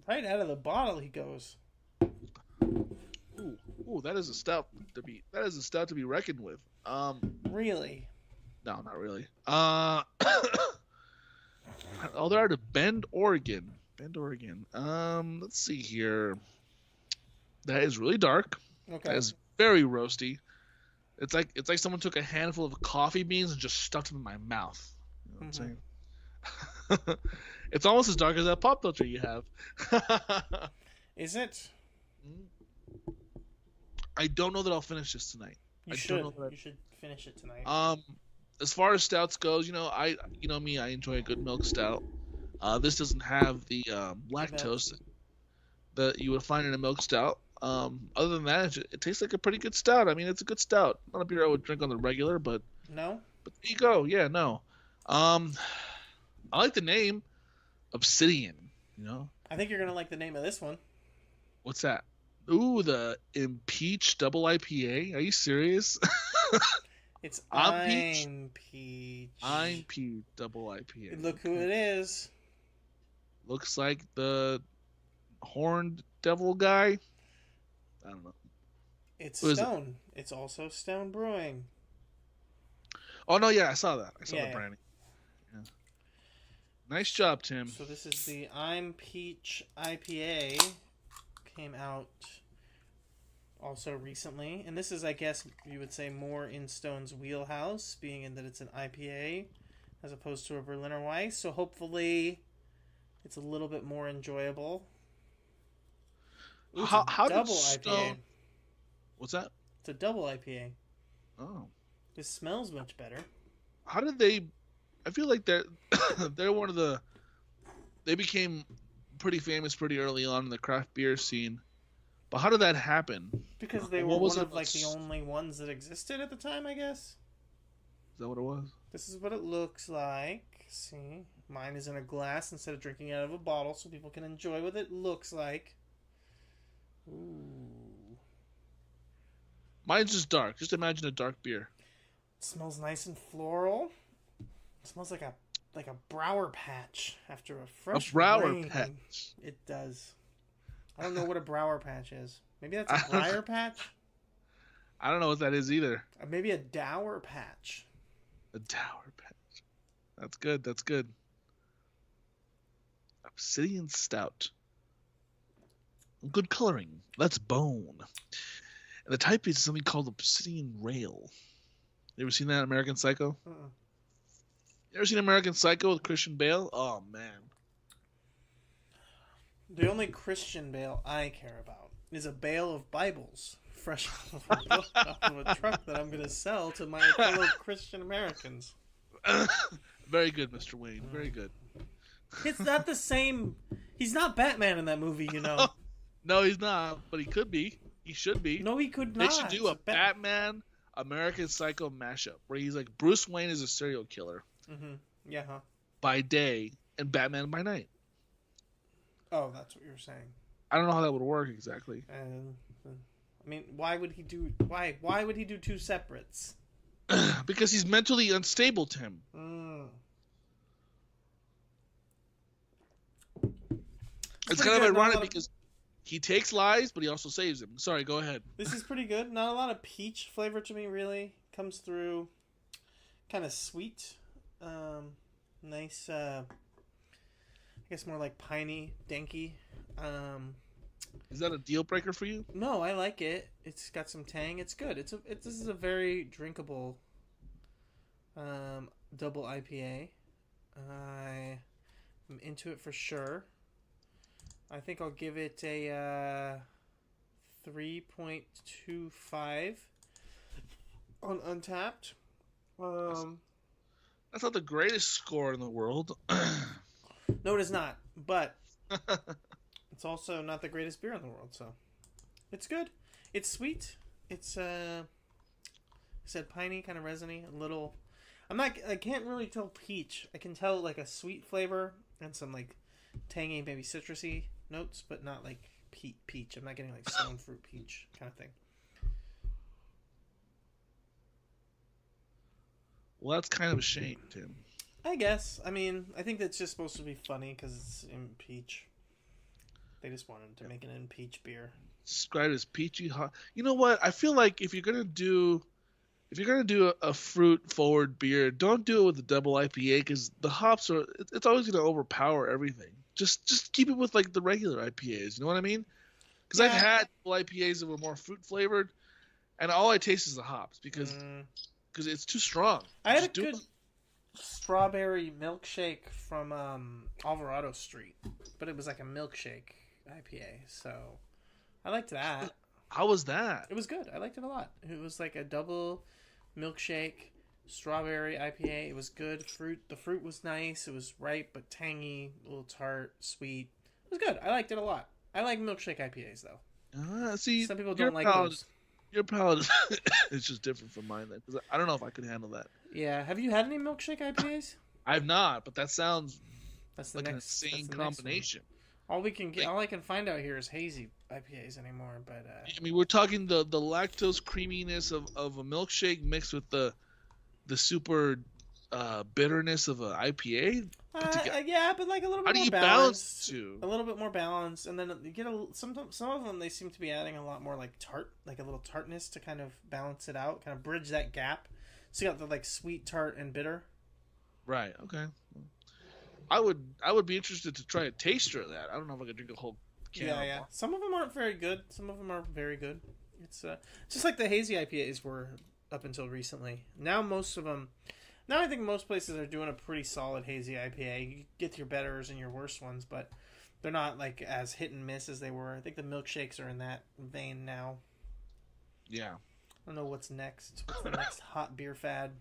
Right out of the bottle he goes. Ooh, that is a stout to be reckoned with. Really? No, not really. Oh, they're out of Bend, Oregon. Let's see here. That is really dark. Okay. That is very roasty. It's like someone took a handful of coffee beans and just stuffed them in my mouth. You know what I'm saying? It's almost as dark as that pop filter you have. Is it? I don't know that I'll finish this tonight. You should finish it tonight. As far as stouts goes, I enjoy a good milk stout. This doesn't have the lactose that you would find in a milk stout. Other than that, it tastes like a pretty good stout. I mean, it's a good stout. Not a beer I would drink on the regular, but No? But there you go. Yeah, no. I like the name Obsidian. I think you're gonna like the name of this one. What's that? Ooh, the Impeach Double IPA. Are you serious? It's I'm Peach. I'm Peach Double IPA. Look who it is. Looks like the horned devil guy. I don't know. It's Who is it? Stone. It's also Stone Brewing. Oh no, yeah, I saw that. I saw the Yeah. branding. Yeah. Nice job, Tim. So this is the I'm Peach IPA. Came out also recently. And this is, I guess, you would say more in Stone's wheelhouse, being in that it's an IPA. as opposed to a Berliner Weiss. So hopefully it's a little bit more enjoyable. Ooh, it's How double did IPA. What's that? It's a double IPA. Oh. This smells much better. How did they? I feel like they're one of the. They became pretty famous pretty early on in the craft beer scene, but how did that happen? Because they were one of like the only ones that existed at the time, I guess. Is that what it was? This is what it looks like. See, mine is in a glass instead of drinking out of a bottle, so people can enjoy what it looks like. Ooh. Mine's just dark. Just imagine a dark beer. It smells nice and floral. It smells like a Brower patch after a fresh rain. Patch. It does. I don't know what a Brower patch is. Maybe that's a Briar patch? I don't know what that is either. Maybe a Dower patch. A Dower patch. That's good. That's good. Obsidian Stout. Good coloring. That's bone. And the type is something called Obsidian Rail. You ever seen that American Psycho? Uh-uh. You ever seen American Psycho with Christian Bale? Oh, man. The only Christian Bale I care about is a bale of Bibles fresh off of a truck that I'm going to sell to my fellow Christian Americans. Very good, Mr. Wayne. Very good. It's not the same. He's not Batman in that movie, you know. No, he's not, but he could be. He should be. No, he could They not. should do a Batman American Psycho mashup where he's like Bruce Wayne is a serial killer Yeah, huh? by day and Batman by night. Oh, that's what you're saying. I don't know how that would work exactly. I mean, why would he do two separates? Because he's mentally unstable, Tim. It's kind of ironic because he takes lives, but he also saves them. Sorry, go ahead. This is pretty good. Not a lot of peach flavor to me, really. Comes through kind of sweet. Nice, I guess more like piney, danky. Is that a deal breaker for you? No, I like it. It's got some tang. It's good. This is a very drinkable double IPA. I am into it for sure. I think I'll give it a 3.25 on Untapped. That's not the greatest score in the world. No, it is not. But it's also not the greatest beer in the world, so it's good. It's sweet. It's I said piney, kind of resiny, a little. I can't really tell peach. I can tell like a sweet flavor and some like tangy, maybe citrusy notes, but not like peach. I'm not getting like stone fruit peach kind of thing. Well, that's kind of a shame, Tim. I guess. I mean, I think that's just supposed to be funny because it's in peach. They just wanted to make it in peach beer. Described as peachy hot. You know what? I feel like if you're gonna do a fruit forward beer, don't do it with the double IPA because the hops are. It's always gonna overpower everything. Just keep it with like the regular IPAs. You know what I mean? Because I've had double IPAs that were more fruit flavored, and all I taste is the hops because it's too strong. I had a good strawberry milkshake from Alvarado Street, but it was like a milkshake IPA, so I liked that. How was that? It was good. I liked it a lot. It was like a double milkshake strawberry IPA. It was good. The fruit was nice. It was ripe but tangy, a little tart, sweet. It was good. I liked it a lot. I like milkshake IPAs though. See, some people don't like those. Your palate is just different from mine then, because I don't know if I could handle that. Yeah. Have you had any milkshake IPAs? I've not, but that sounds that's the like next, an insane that's the combination. All we can get, all I can find out here is hazy IPAs anymore. But I mean, we're talking the lactose creaminess of a milkshake mixed with the super bitterness of an IPA. Yeah, but like a little bit more balance a little bit more balance, and then you get some of them. They seem to be adding a lot more like tart, like a little tartness to kind of balance it out, kind of bridge that gap. So you got the like sweet, tart, and bitter. Right. Okay. I would be interested to try a taster of that. I don't know if I could drink a whole can. Yeah. Some of them aren't very good. Some of them are very good. It's just like the hazy IPAs were up until recently. Now most of them, Now I think most places are doing a pretty solid hazy IPA. You get your betters and your worst ones, but they're not like as hit and miss as they were. I think the milkshakes are in that vein now. Yeah. I don't know what's next. What's the next hot beer fad?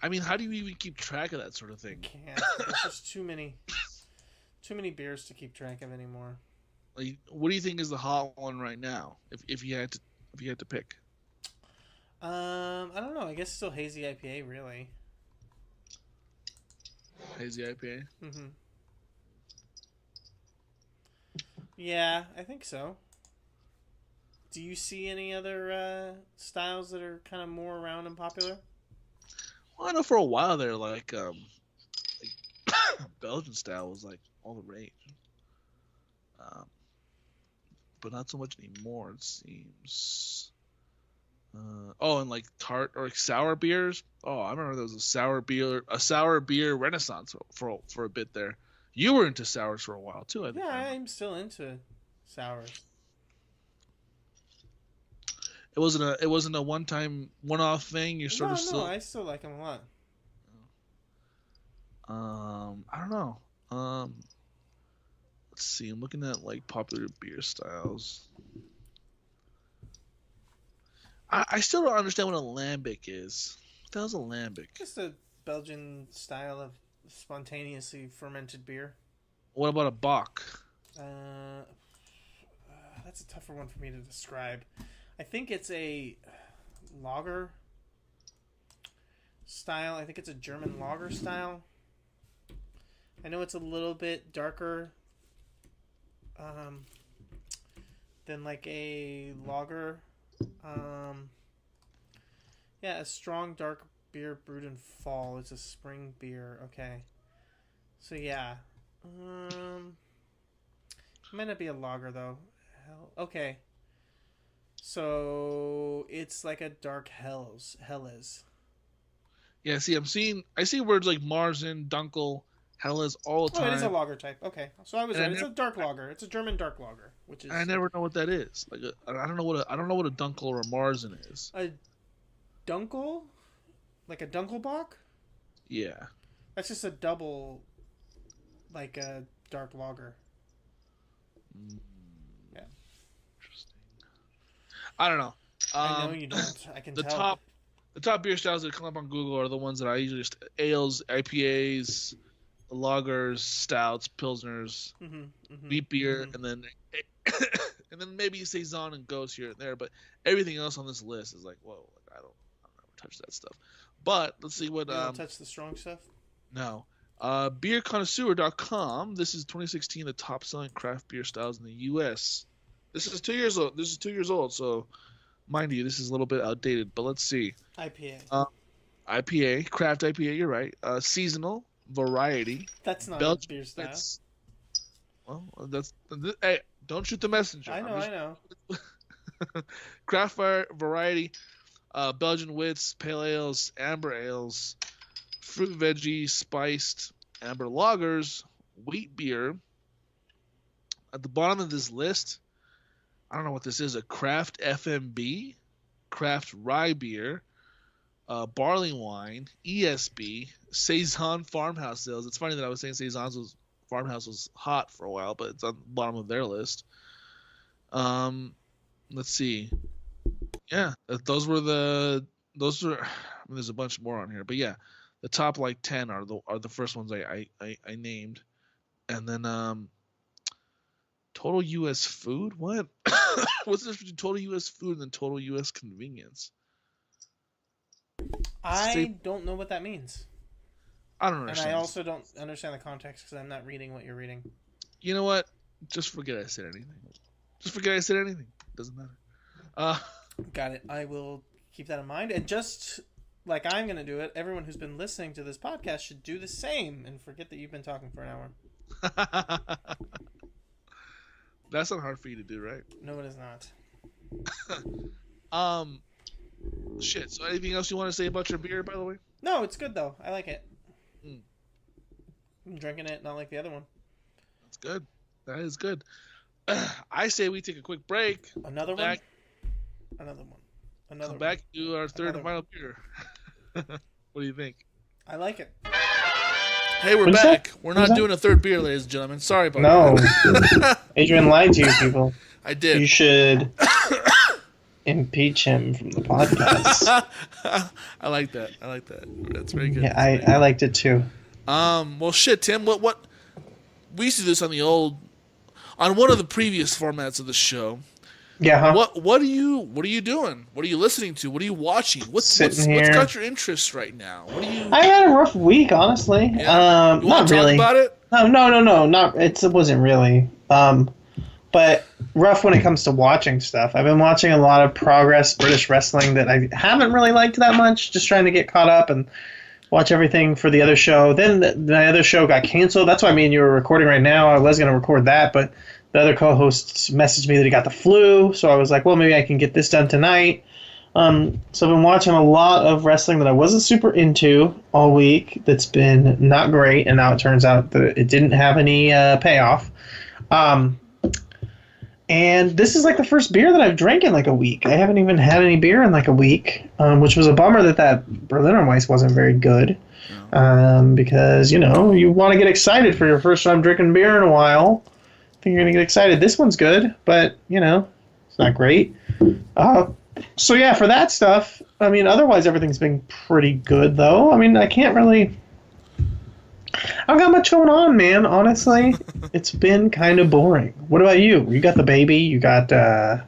I mean, how do you even keep track of that sort of thing? Can't. There's just too many beers to keep track of anymore. Like, what do you think is the hot one right now? If you had to pick. I don't know. I guess still hazy IPA, really. Hazy IPA. Mm-hmm. Yeah, I think so. Do you see any other styles that are kind of more around and popular? Well, I know for a while there, like Belgian style was like all the rage. But not so much anymore, it seems. And like tart or like sour beers. Oh, I remember there was a sour beer renaissance for a bit there. You were into sours for a while too, I think. Yeah, I'm still into sours. It wasn't a one-off thing. You're sort of still. No, I still like them a lot. I don't know. Let's see. I'm looking at like popular beer styles. I still don't understand what a lambic is. What the hell's a lambic? Just a Belgian style of spontaneously fermented beer. What about a bock? That's a tougher one for me to describe. I think it's a lager style. I think it's a German lager style. I know it's a little bit darker than like a lager. Yeah, a strong dark beer brewed in fall. It's a spring beer. Okay. So yeah. It might not be a lager though. Okay. So it's like a dark Helles. Yeah, see, I see words like Marzen, Dunkel, Helles all the time. Oh, it is a lager type. Okay, so I was right. It's a dark lager. It's a German dark lager, which is. I never know what that is. Like, I don't know what a Dunkel or a Marzen is. A Dunkel, like a Dunkelbock. Yeah. That's just a double, like a dark lager. Yeah. Interesting. I don't know. I know you don't. I can tell. The top beer styles that come up on Google are the ones that I usually just ales, IPAs, lagers, stouts, pilsners, wheat beer, and then maybe saison and ghost here and there. But everything else on this list is like, whoa, like I don't ever touch that stuff. But let's see what. You don't touch the strong stuff. No. Beerconnoisseur.com. This is 2016, the top selling craft beer styles in the U.S. This is 2 years old. So. Mind you, this is a little bit outdated, but let's see. IPA. IPA, craft IPA, you're right. Seasonal, variety. That's not Belgian a beer style. Well, hey, don't shoot the messenger. I know. Craft variety, Belgian wits, pale ales, amber ales, fruit veggie, spiced, amber lagers, wheat beer. At the bottom of this list, I don't know what this is, a craft FMB, craft rye beer, barley wine, ESB, Saison farmhouse ales. It's funny that I was saying Saison's farmhouse was hot for a while, but it's on the bottom of their list. Let's see. Yeah, those were. I mean, there's a bunch more on here, but yeah, the top like 10 are the first ones I named, and then total U.S. food. What? What's the difference between total U.S. food and total U.S. convenience? I don't know what that means. I don't understand. And I also don't understand the context because I'm not reading what you're reading. You know what? Just forget I said anything. Doesn't matter. Got it. I will keep that in mind. And just like I'm going to do it, everyone who's been listening to this podcast should do the same and forget that you've been talking for an hour. That's not hard for you to do, right? No, it is not. Shit. So anything else you want to say about your beer, by the way? No, it's good, though. I like it. I'm drinking it, not like the other one. That's good. That is good. I say we take a quick break. Another one? Come back, do our third and final beer. What do you think? I like it. Hey, we're back. We're not doing a third beer, ladies and gentlemen. Sorry about that. No. Adrian lied to you people. I did. You should impeach him from the podcast. I like that. That's very good. Yeah, I liked it too. Well, shit, Tim. What? We used to do this on one of the previous formats of the show. Yeah. Huh? What are you doing? What are you listening to? What are you watching? What's got your interests right now? What are you? I had a rough week, honestly. Yeah. You not really. Talk about it? No. Not. It wasn't really. But rough when it comes to watching stuff. I've been watching a lot of Progress British Wrestling that I haven't really liked that much. Just trying to get caught up and watch everything for the other show. Then the other show got canceled. That's why me and you were recording right now. I was going to record that, but the other co-host messaged me that he got the flu. So I was like, well, maybe I can get this done tonight. So I've been watching a lot of wrestling that I wasn't super into all week. That's been not great. And now it turns out that it didn't have any payoff. And this is like the first beer that I've drank in like a week. I haven't even had any beer in like a week, which was a bummer that Berliner Weiss wasn't very good. Because, you want to get excited for your first time drinking beer in a while. I think you're going to get excited. This one's good, but, it's not great. So, yeah, for that stuff, otherwise everything's been pretty good, though. I can't really... I don't got much going on, man. Honestly, it's been kind of boring. What about you? You got the baby. You got. Are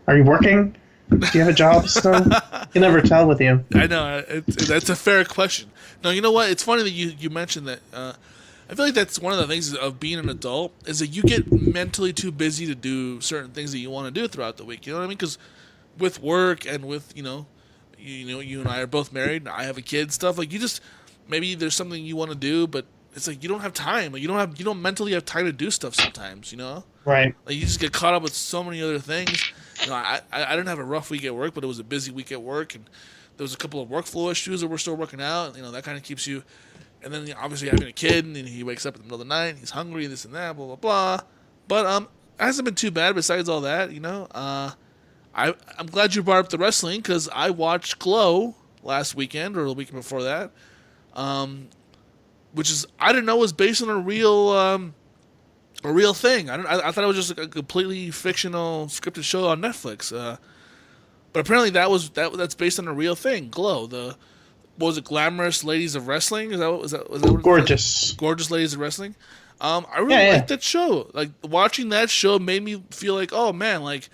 you working? Do you have a job still? You never tell with you. I know that's a fair question. No, you know what? It's funny that you mentioned that. I feel like that's one of the things of being an adult is that you get mentally too busy to do certain things that you want to do throughout the week. You know what I mean? Because with work and with you and I are both married. And I have a kid and stuff like you just. Maybe there's something you want to do, but it's like you don't have time. Like you don't mentally have time to do stuff sometimes. Right. Like you just get caught up with so many other things. I didn't have a rough week at work, but it was a busy week at work, and there was a couple of workflow issues that we're still working out. That kind of keeps you. And then obviously having a kid, and then he wakes up in the middle of the night, he's hungry, this and that, blah blah blah. But it hasn't been too bad. Besides all that, I'm glad you brought up the wrestling because I watched Glow last weekend or the weekend before that. Which is I didn't know was based on a real thing. I thought it was just a completely fictional scripted show on Netflix. But apparently that's based on a real thing. Glow, what was it? Glamorous Ladies of Wrestling? Is that what Gorgeous. Gorgeous Ladies of Wrestling. I really liked that show. Like watching that show made me feel like, oh man, like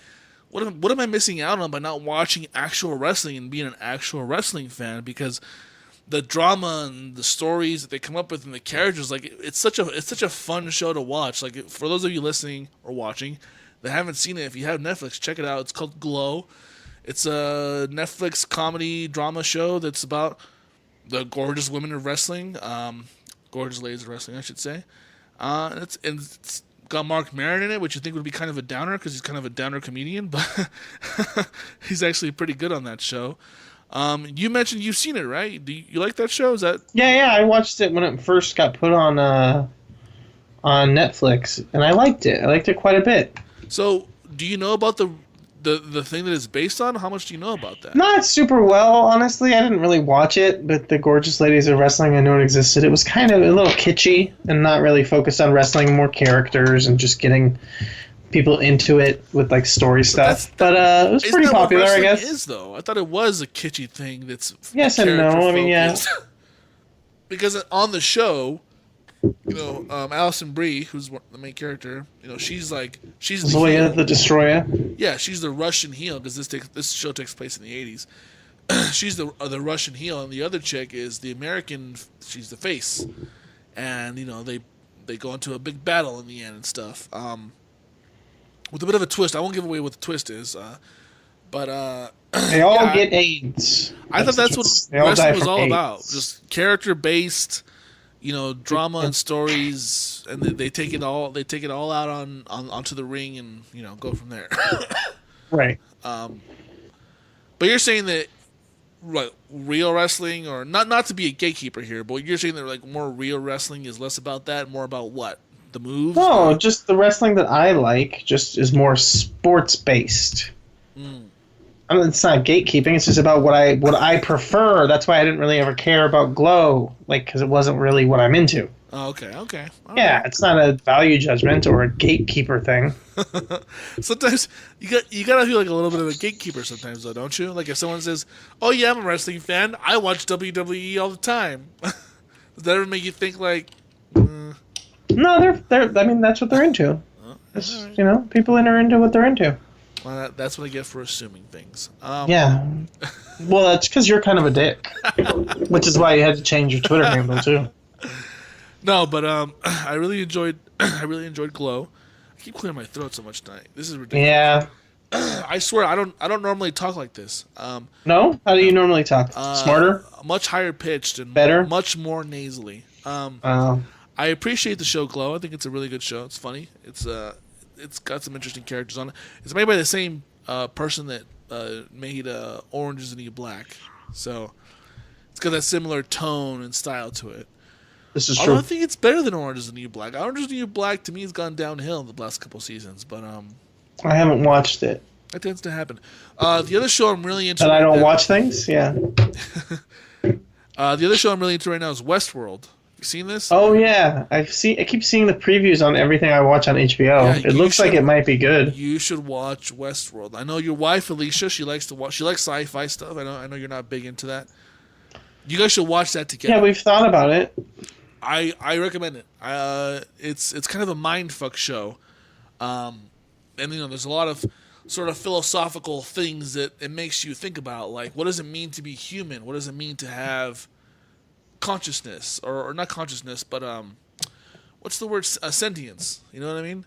what am I missing out on by not watching actual wrestling and being an actual wrestling fan? Because the drama and the stories that they come up with and the characters, like it's such a fun show to watch. Like for those of you listening or watching that haven't seen it, if you have Netflix, check it out. It's called Glow. It's a Netflix comedy drama show that's about the gorgeous women of wrestling, gorgeous ladies of wrestling, I should say. And it's got Mark Maron in it, which you think would be kind of a downer because he's kind of a downer comedian, but he's actually pretty good on that show. You mentioned you've seen it, right? Do you like that show? Is that? Yeah. I watched it when it first got put on Netflix, and I liked it. I liked it quite a bit. So, do you know about the thing that it's based on? How much do you know about that? Not super well, honestly. I didn't really watch it, but the Gorgeous Ladies of Wrestling, I know it existed. It was kind of a little kitschy and not really focused on wrestling, more characters and just getting people into it with like story stuff, but it was pretty popular, I guess. Is though I thought it was a kitschy thing. That's yes and no. I mean, yeah, because on the show, Alison Brie, who's the main character, she's Zoya the Destroyer. Yeah, she's the Russian heel because this show takes place in the 80s. She's the Russian heel, and the other chick is the American. She's the face, and they go into a big battle in the end and stuff. With a bit of a twist. I won't give away what the twist is, but they all get AIDS. I thought that's what wrestling was all about. Just character-based, drama and stories, and they take it all out onto the ring and go from there. Right. But you're saying that real wrestling, or not to be a gatekeeper here, but you're saying that like more real wrestling is less about that, more about what? The moves? No, just the wrestling that I like just is more sports based. It's not gatekeeping. It's just about what I prefer. That's why I didn't really ever care about Glow, because it wasn't really what I'm into. Oh, okay. All yeah, right. It's not a value judgment or a gatekeeper thing. Sometimes you gotta feel like a little bit of a gatekeeper sometimes, though, don't you? Like if someone says, "Oh yeah, I'm a wrestling fan. I watch WWE all the time." Does that ever make you think like? No, they're. I mean, that's what they're into. Right. People are into what they're into. Well, that's what I get for assuming things. Yeah. Well, that's because you're kind of a dick, which is why you had to change your Twitter handle too. No, but I really enjoyed Glow. I keep clearing my throat so much tonight. This is ridiculous. Yeah. I swear I don't normally talk like this. No? How do you normally talk? Smarter? Much higher pitched and better, much more nasally. I appreciate the show Glow. I think it's a really good show. It's funny. It's got some interesting characters on it. It's made by the same person that made Orange Is the New Black, so it's got that similar tone and style to it. This is true. I think it's better than Orange Is the New Black. Orange Is the New Black to me has gone downhill in the last couple seasons, but I haven't watched it. That tends to happen. The other show I'm really into. And I don't watch things. Yeah. The other show I'm really into right now is Westworld. You seen this? Oh yeah, I keep seeing the previews on everything I watch on HBO. Yeah, it looks like it might be good. You should watch Westworld. I know your wife Alicia. She likes to watch. She likes sci-fi stuff. I know you're not big into that. You guys should watch that together. Yeah, we've thought about it. I recommend it. It's kind of a mindfuck show, and there's a lot of sort of philosophical things that it makes you think about, like what does it mean to be human? What does it mean to have consciousness, or not consciousness, but what's the word? Sentience. You know what I mean?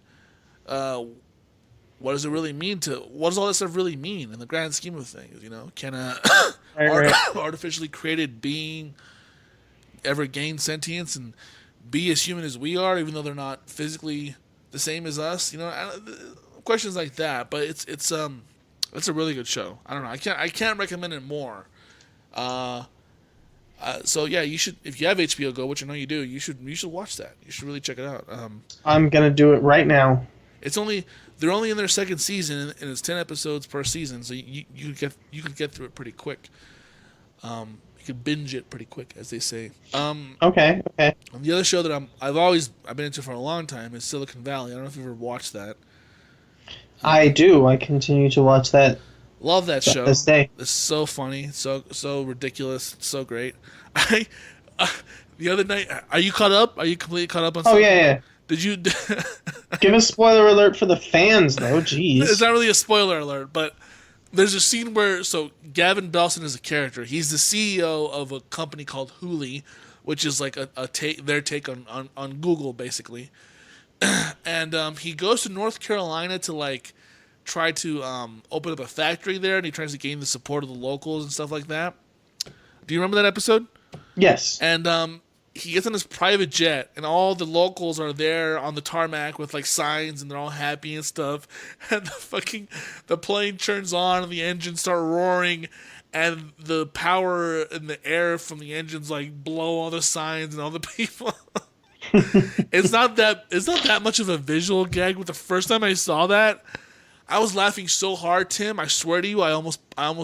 What does it really mean what does all this stuff really mean in the grand scheme of things? Can artificially created being ever gain sentience and be as human as we are, even though they're not physically the same as us? Questions like that. But it's a really good show. I don't know. I can't recommend it more. So yeah, you should, if you have HBO Go, which I know you do, you should watch that. You should really check it out. I'm gonna do it right now. They're only in their second season, and it's 10 episodes per season, so you can get through it pretty quick. You can binge it pretty quick, as they say. Okay. And the other show that I've been into for a long time is Silicon Valley. I don't know if you've ever watched that. I do. I continue to watch that. Love that show. This day. It's so funny, so ridiculous, so great. The other night, are you caught up? Are you completely caught up on? Oh yeah. Did you give a spoiler alert for the fans though? Jeez, it's not really a spoiler alert, but there's a scene where Gavin Belson is a character. He's the CEO of a company called Hooli, which is like their take on Google basically, and he goes to North Carolina to try to open up a factory there, and he tries to gain the support of the locals and stuff like that. Do you remember that episode? Yes. And he gets on his private jet, and all the locals are there on the tarmac with signs, and they're all happy and stuff. And the plane turns on, and the engines start roaring, and the power in the air from the engines blow all the signs and all the people. It's not that much of a visual gag, but the first time I saw that, I was laughing so hard, Tim. I swear to you, I almost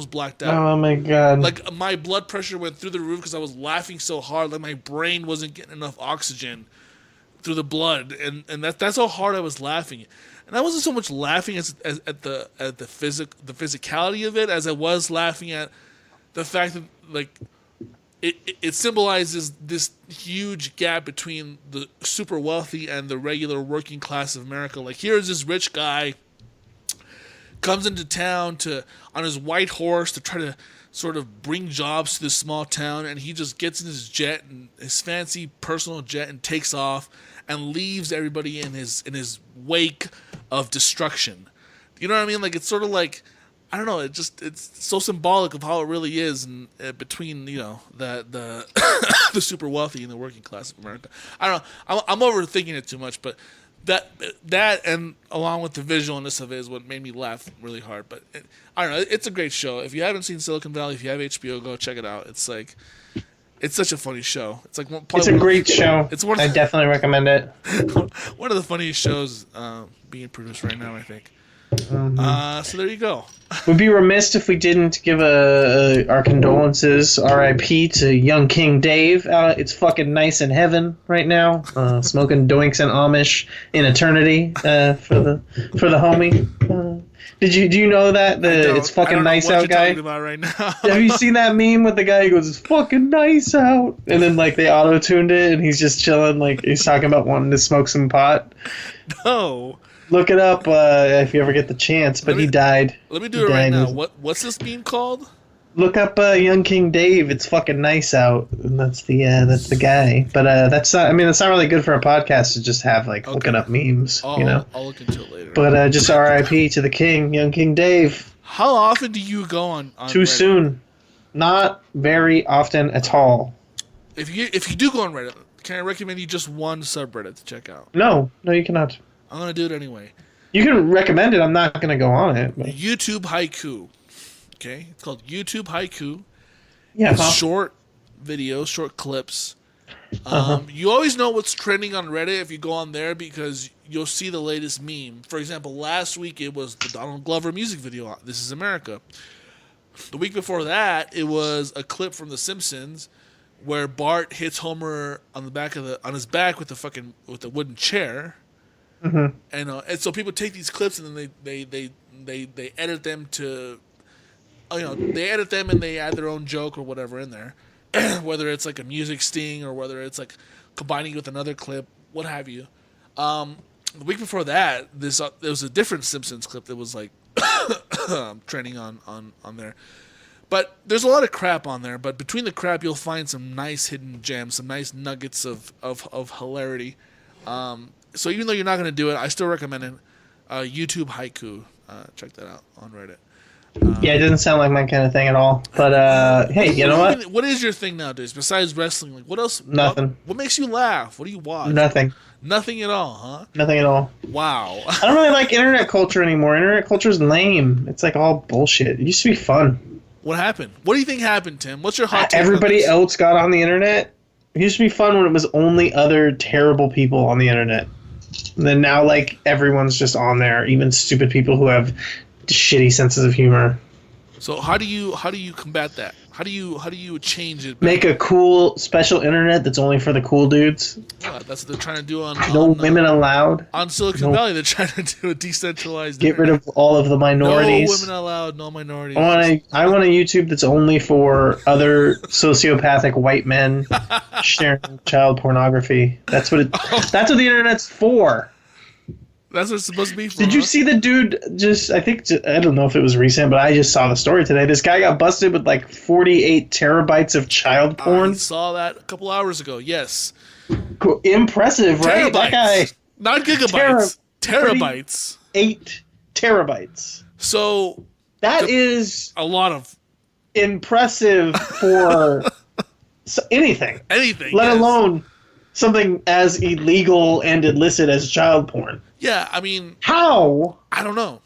blacked out. Oh my god! My blood pressure went through the roof because I was laughing so hard. My brain wasn't getting enough oxygen through the blood, and that's how hard I was laughing. And I wasn't so much laughing at the physicality of it as I was laughing at the fact that it symbolizes this huge gap between the super wealthy and the regular working class of America. Here's this rich guy. Comes into town on his white horse to try to sort of bring jobs to this small town, and he just gets in his jet, and his fancy personal jet, and takes off and leaves everybody in his wake of destruction. You know what I mean? It's sort of I don't know. It's so symbolic of how it really is, and between the the super wealthy and the working class of America. I don't know. I'm overthinking it too much, but. That and along with the visualness of it is what made me laugh really hard. But I don't know. It's a great show. If you haven't seen Silicon Valley, if you have HBO, go check it out. It's such a funny show. It's a great show. I definitely recommend it. One of the funniest shows being produced right now, I think. So there you go. We'd be remiss if we didn't give our condolences, R.I.P. to young King Dave. It's fucking nice in heaven right now, smoking doinks and Amish in eternity for the homie. Do you know that it's fucking nice out guy? About right now. Have you seen that meme with the guy who goes, "It's fucking nice out," and then like they auto tuned it and he's just chilling, like he's talking about wanting to smoke some pot? No. Look it up if you ever get the chance. But he died. Let me do it right now. What's this meme called? Look up Young King Dave. It's fucking nice out, and that's the guy. But that's not. I mean, it's not really good for a podcast to just have like looking up memes. I'll look into it later. But just R.I.P. to the king, Young King Dave. How often do you go on Too Reddit? soon. Not very often at all. If you do go on Reddit, can I recommend you just one subreddit to check out? No, you cannot. I'm gonna do it anyway. You can recommend it. I'm not gonna go on it. But... YouTube Haiku. Okay, it's called YouTube Haiku. Yeah. It's short videos, short clips. You always know what's trending on Reddit if you go on there because you'll see the latest meme. For example, last week it was the Donald Glover music video, "This Is America." The week before that, it was a clip from The Simpsons where Bart hits Homer on his back with the wooden chair. Mm-hmm. And so people take these clips and then they edit them to, they edit them and they add their own joke or whatever in there, whether it's like a music sting or whether it's like combining it with another clip, what have you. The week before that, there was a different Simpsons clip that was like trending on there. But there's a lot of crap on there. But between the crap, you'll find some nice hidden gems, some nice nuggets of hilarity. So even though you're not going to do it, I still recommend it. YouTube Haiku. Check that out on Reddit. Yeah, it doesn't sound like my kind of thing at all. But hey, you know what? What is your thing nowadays besides wrestling? Like what else? Nothing. What makes you laugh? What do you watch? Nothing. Nothing at all, huh? Nothing at all. Wow. I don't really like internet culture anymore. Internet culture is lame. It's like all bullshit. It used to be fun. What happened? What do you think happened, Tim? What's your hot take? Everybody else got on the internet. It used to be fun when it was only other terrible people on the internet. And then now, like, everyone's just on there, even stupid people who have shitty senses of humor. So how do you combat that? How do you change it? Make a cool special internet that's only for the cool dudes. Yeah, that's what they're trying to do on women allowed. On Silicon Valley, they're trying to do a decentralized Get rid of all of the minorities. No women allowed, no minorities. I want a YouTube that's only for other sociopathic white men sharing child pornography. That's what the internet's for. That's what it's supposed to be for. Did you see the dude I don't know if it was recent, but I just saw the story today. This guy got busted with like 48 terabytes of child porn. I saw that a couple hours ago, yes. Cool. Impressive, right? Terabytes. That guy. Not gigabytes. Terabytes. 8 terabytes. So that is a lot of impressive for anything. Anything. Let alone something as illegal and illicit as child porn. Yeah, I mean... How? I don't know.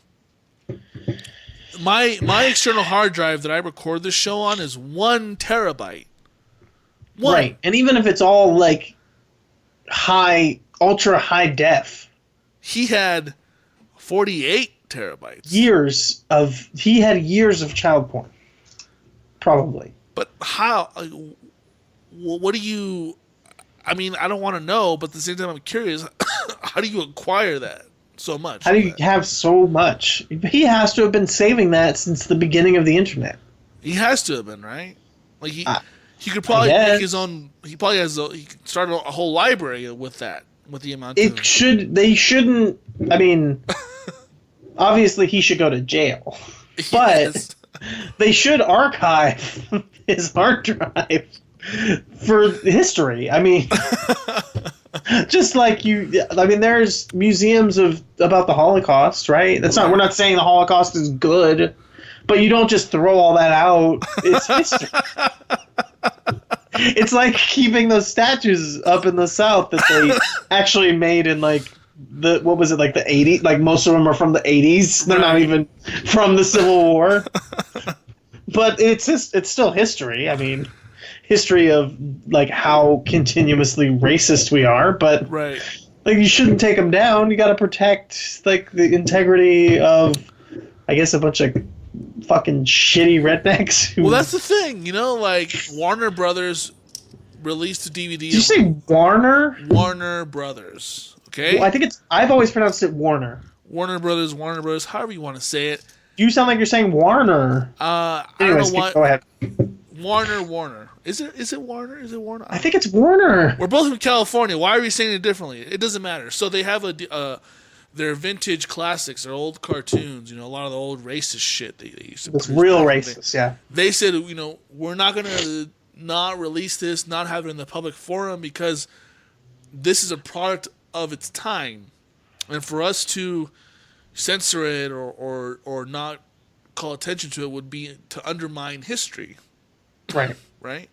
My external hard drive that I record this show on is 1 terabyte. Right, and even if it's all, like, ultra high def... He had 48 terabytes. He had years of child porn. Probably. But how... What do you... I mean, I don't want to know, but at the same time, I'm curious. How do you acquire that so much? How do you have so much? He has to have been saving that since the beginning of the internet. He has to have been, right? Like he could probably make his own. He probably has. He could start a whole library with that. With the amount. They shouldn't. I mean, obviously he should go to jail, but they should archive his hard drive. For history, I mean, just like there's museums about the Holocaust, right? We're not saying the Holocaust is good, but you don't just throw all that out. It's history. It's like keeping those statues up in the South that they actually made in like the 80s. Like most of them are from the 80s. They're not even from the Civil War. But it's still history. I mean. History of like how continuously racist we are, but right. Like, you shouldn't take them down. You got to protect, like, the integrity of, I guess, a bunch of fucking shitty rednecks. Well, that's the thing, you know. Like Warner Brothers released a DVD. Did you say Warner? Warner Brothers. Okay. Well, I think it's. I've always pronounced it Warner. Warner Brothers, however you want to say it. You sound like you're saying Warner. I Anyways, don't know what. Go ahead. Warner. Is it Warner? Is it Warner? I think it's Warner. We're both from California. Why are we saying it differently? It doesn't matter. So they have their vintage classics, their old cartoons. You know, a lot of the old racist shit they used to. It's real racist, yeah. They said, you know, we're not gonna not release this, not have it in the public forum because this is a product of its time, and for us to censor it or not call attention to it would be to undermine history. Right. Right?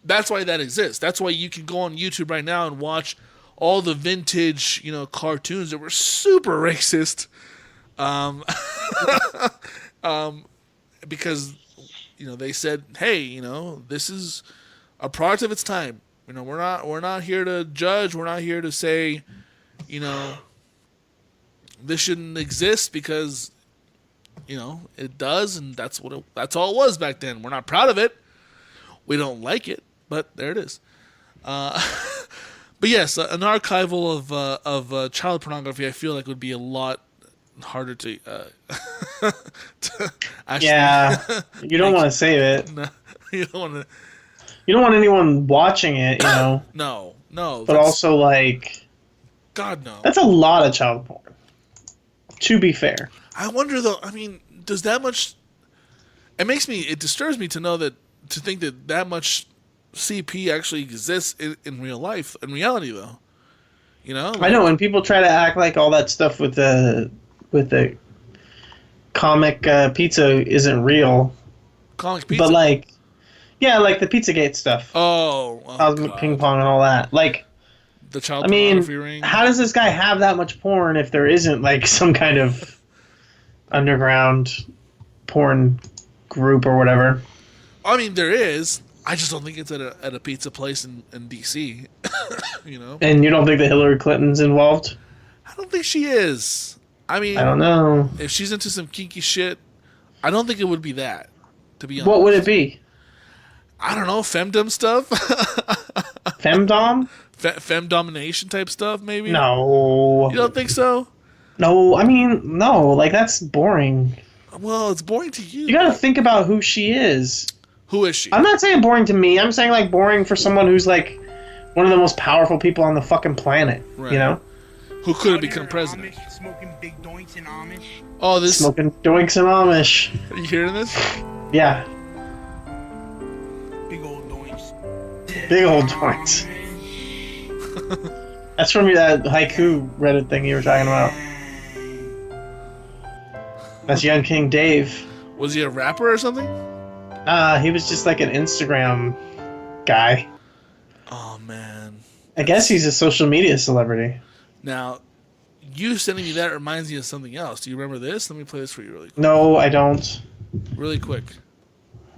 That's why that exists. That's why you can go on YouTube right now and watch all the vintage, you know, cartoons that were super racist. Because, you know, they said, hey, you know, this is a product of its time. You know, we're not here to judge. We're not here to say, you know, this shouldn't exist because, you know, it does, and that's all it was back then. We're not proud of it. We don't like it, but there it is. But yes, an archival of child pornography, I feel like would be a lot harder to actually. Yeah, you don't want to save it. No, you don't want to. You don't want anyone watching it, you know. No. But also, like, God no. That's a lot of child porn. To be fair, I wonder though. I mean, does that much? It disturbs me to think that much CP actually exists in real life. In reality, though, you know. I know, and people try to act like all that stuff with the comic pizza isn't real. Comic pizza, but like, yeah, like the Pizzagate stuff. Oh Cosmic Ping Pong and all that. Like, the child pornography ring. How does this guy have that much porn if there isn't like some kind of underground porn group or whatever? I mean, there is. I just don't think it's at a pizza place in DC. You know. And you don't think that Hillary Clinton's involved? I don't think she is. I mean, I don't know. If she's into some kinky shit, I don't think it would be that. To be honest. What would it be? I don't know, femdom stuff. Femdom? Femdomination type stuff, maybe. No. You don't think so? No, I mean, no. Like, that's boring. Well, it's boring to you. You gotta think about who she is. Who is she? I'm not saying boring to me. I'm saying, like, boring for someone who's, like, one of the most powerful people on the fucking planet. Right. You know? Who could have become president? Amish, smoking big doinks in Amish. Oh, this... Smoking doinks in Amish. Are you hearing this? Yeah. Big old doinks. Big old doinks. That's from that haiku Reddit thing you were talking about. That's Young King Dave. Was he a rapper or something? He was just like an Instagram guy. Oh, man. I guess he's a social media celebrity. Now, you sending me that reminds me of something else. Do you remember this? Let me play this for you really quick. No, I don't. Really quick.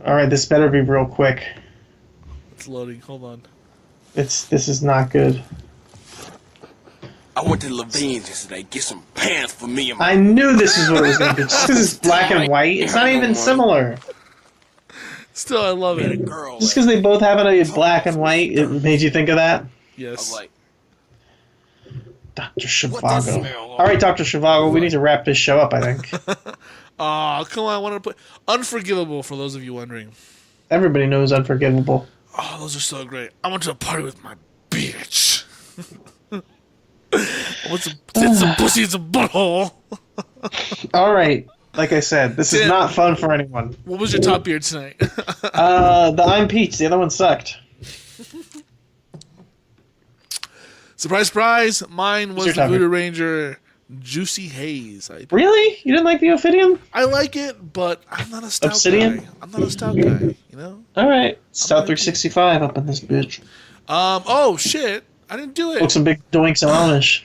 Alright, this better be real quick. It's loading. Hold on. This is not good. I went to Levine's yesterday, get some pants for me and my... I knew this is what it was going to be. Just because it's black and white, it's not even similar. Still, I love it. Just because they both happen to be black and white, it made you think of that? Yes. like, Dr. Zhivago. Alright, Dr. Zhivago, we need to wrap this show up, I think. Oh, come on. I want to put Unforgivable for those of you wondering. Everybody knows Unforgivable. Oh, those are so great. I went to a party with my bitch. I want some tits, some pussy, and some butthole. Alright, like I said, this is not fun for anyone. What was your top beer tonight? The I'm Peach, the other one sucked. Surprise, surprise. Mine was the Voodoo Ranger Juicy Haze. Really? You didn't like the Ophidian? I like it, but I'm not a stout Obsidian? guy. I'm not a stout guy, you know? Alright. Stout 365 up in this bitch. Oh, shit. I didn't do it. Look, some big doinks and Amish.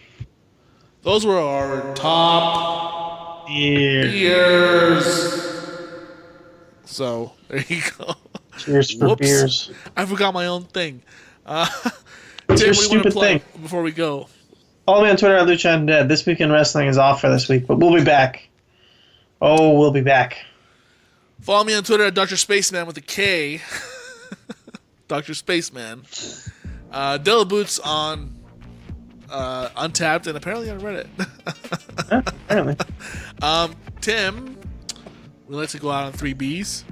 Those were our top beers. So, there you go. Cheers for beers. I forgot my own thing. It's Tim, your what do you want to stupid play thing. before we go? Follow me on Twitter at Lucha Undead. This Week in Wrestling is off for this week, but we'll be back. Oh, we'll be back. Follow me on Twitter at Dr. Spaceman with a K. Dr. Spaceman. Della Boots on Untapped and apparently on Reddit. Yeah, apparently. Tim, we like to go out on 3Bs.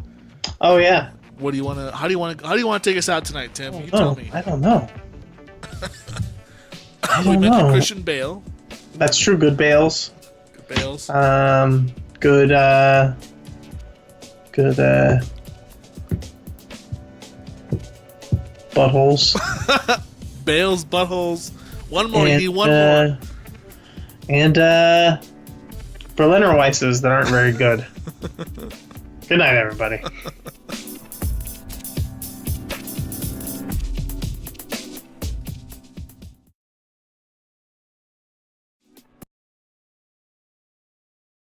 Oh yeah. What do you want to? How do you want to take us out tonight, Tim? You Oh, tell me. I don't know. We mentioned Christian Bale. That's true. Good Bales. Good Bales. Good. Buttholes. Bales, Buttholes. One more. You And, need one more. And Berliner Weisses that aren't very good. Good night, everybody.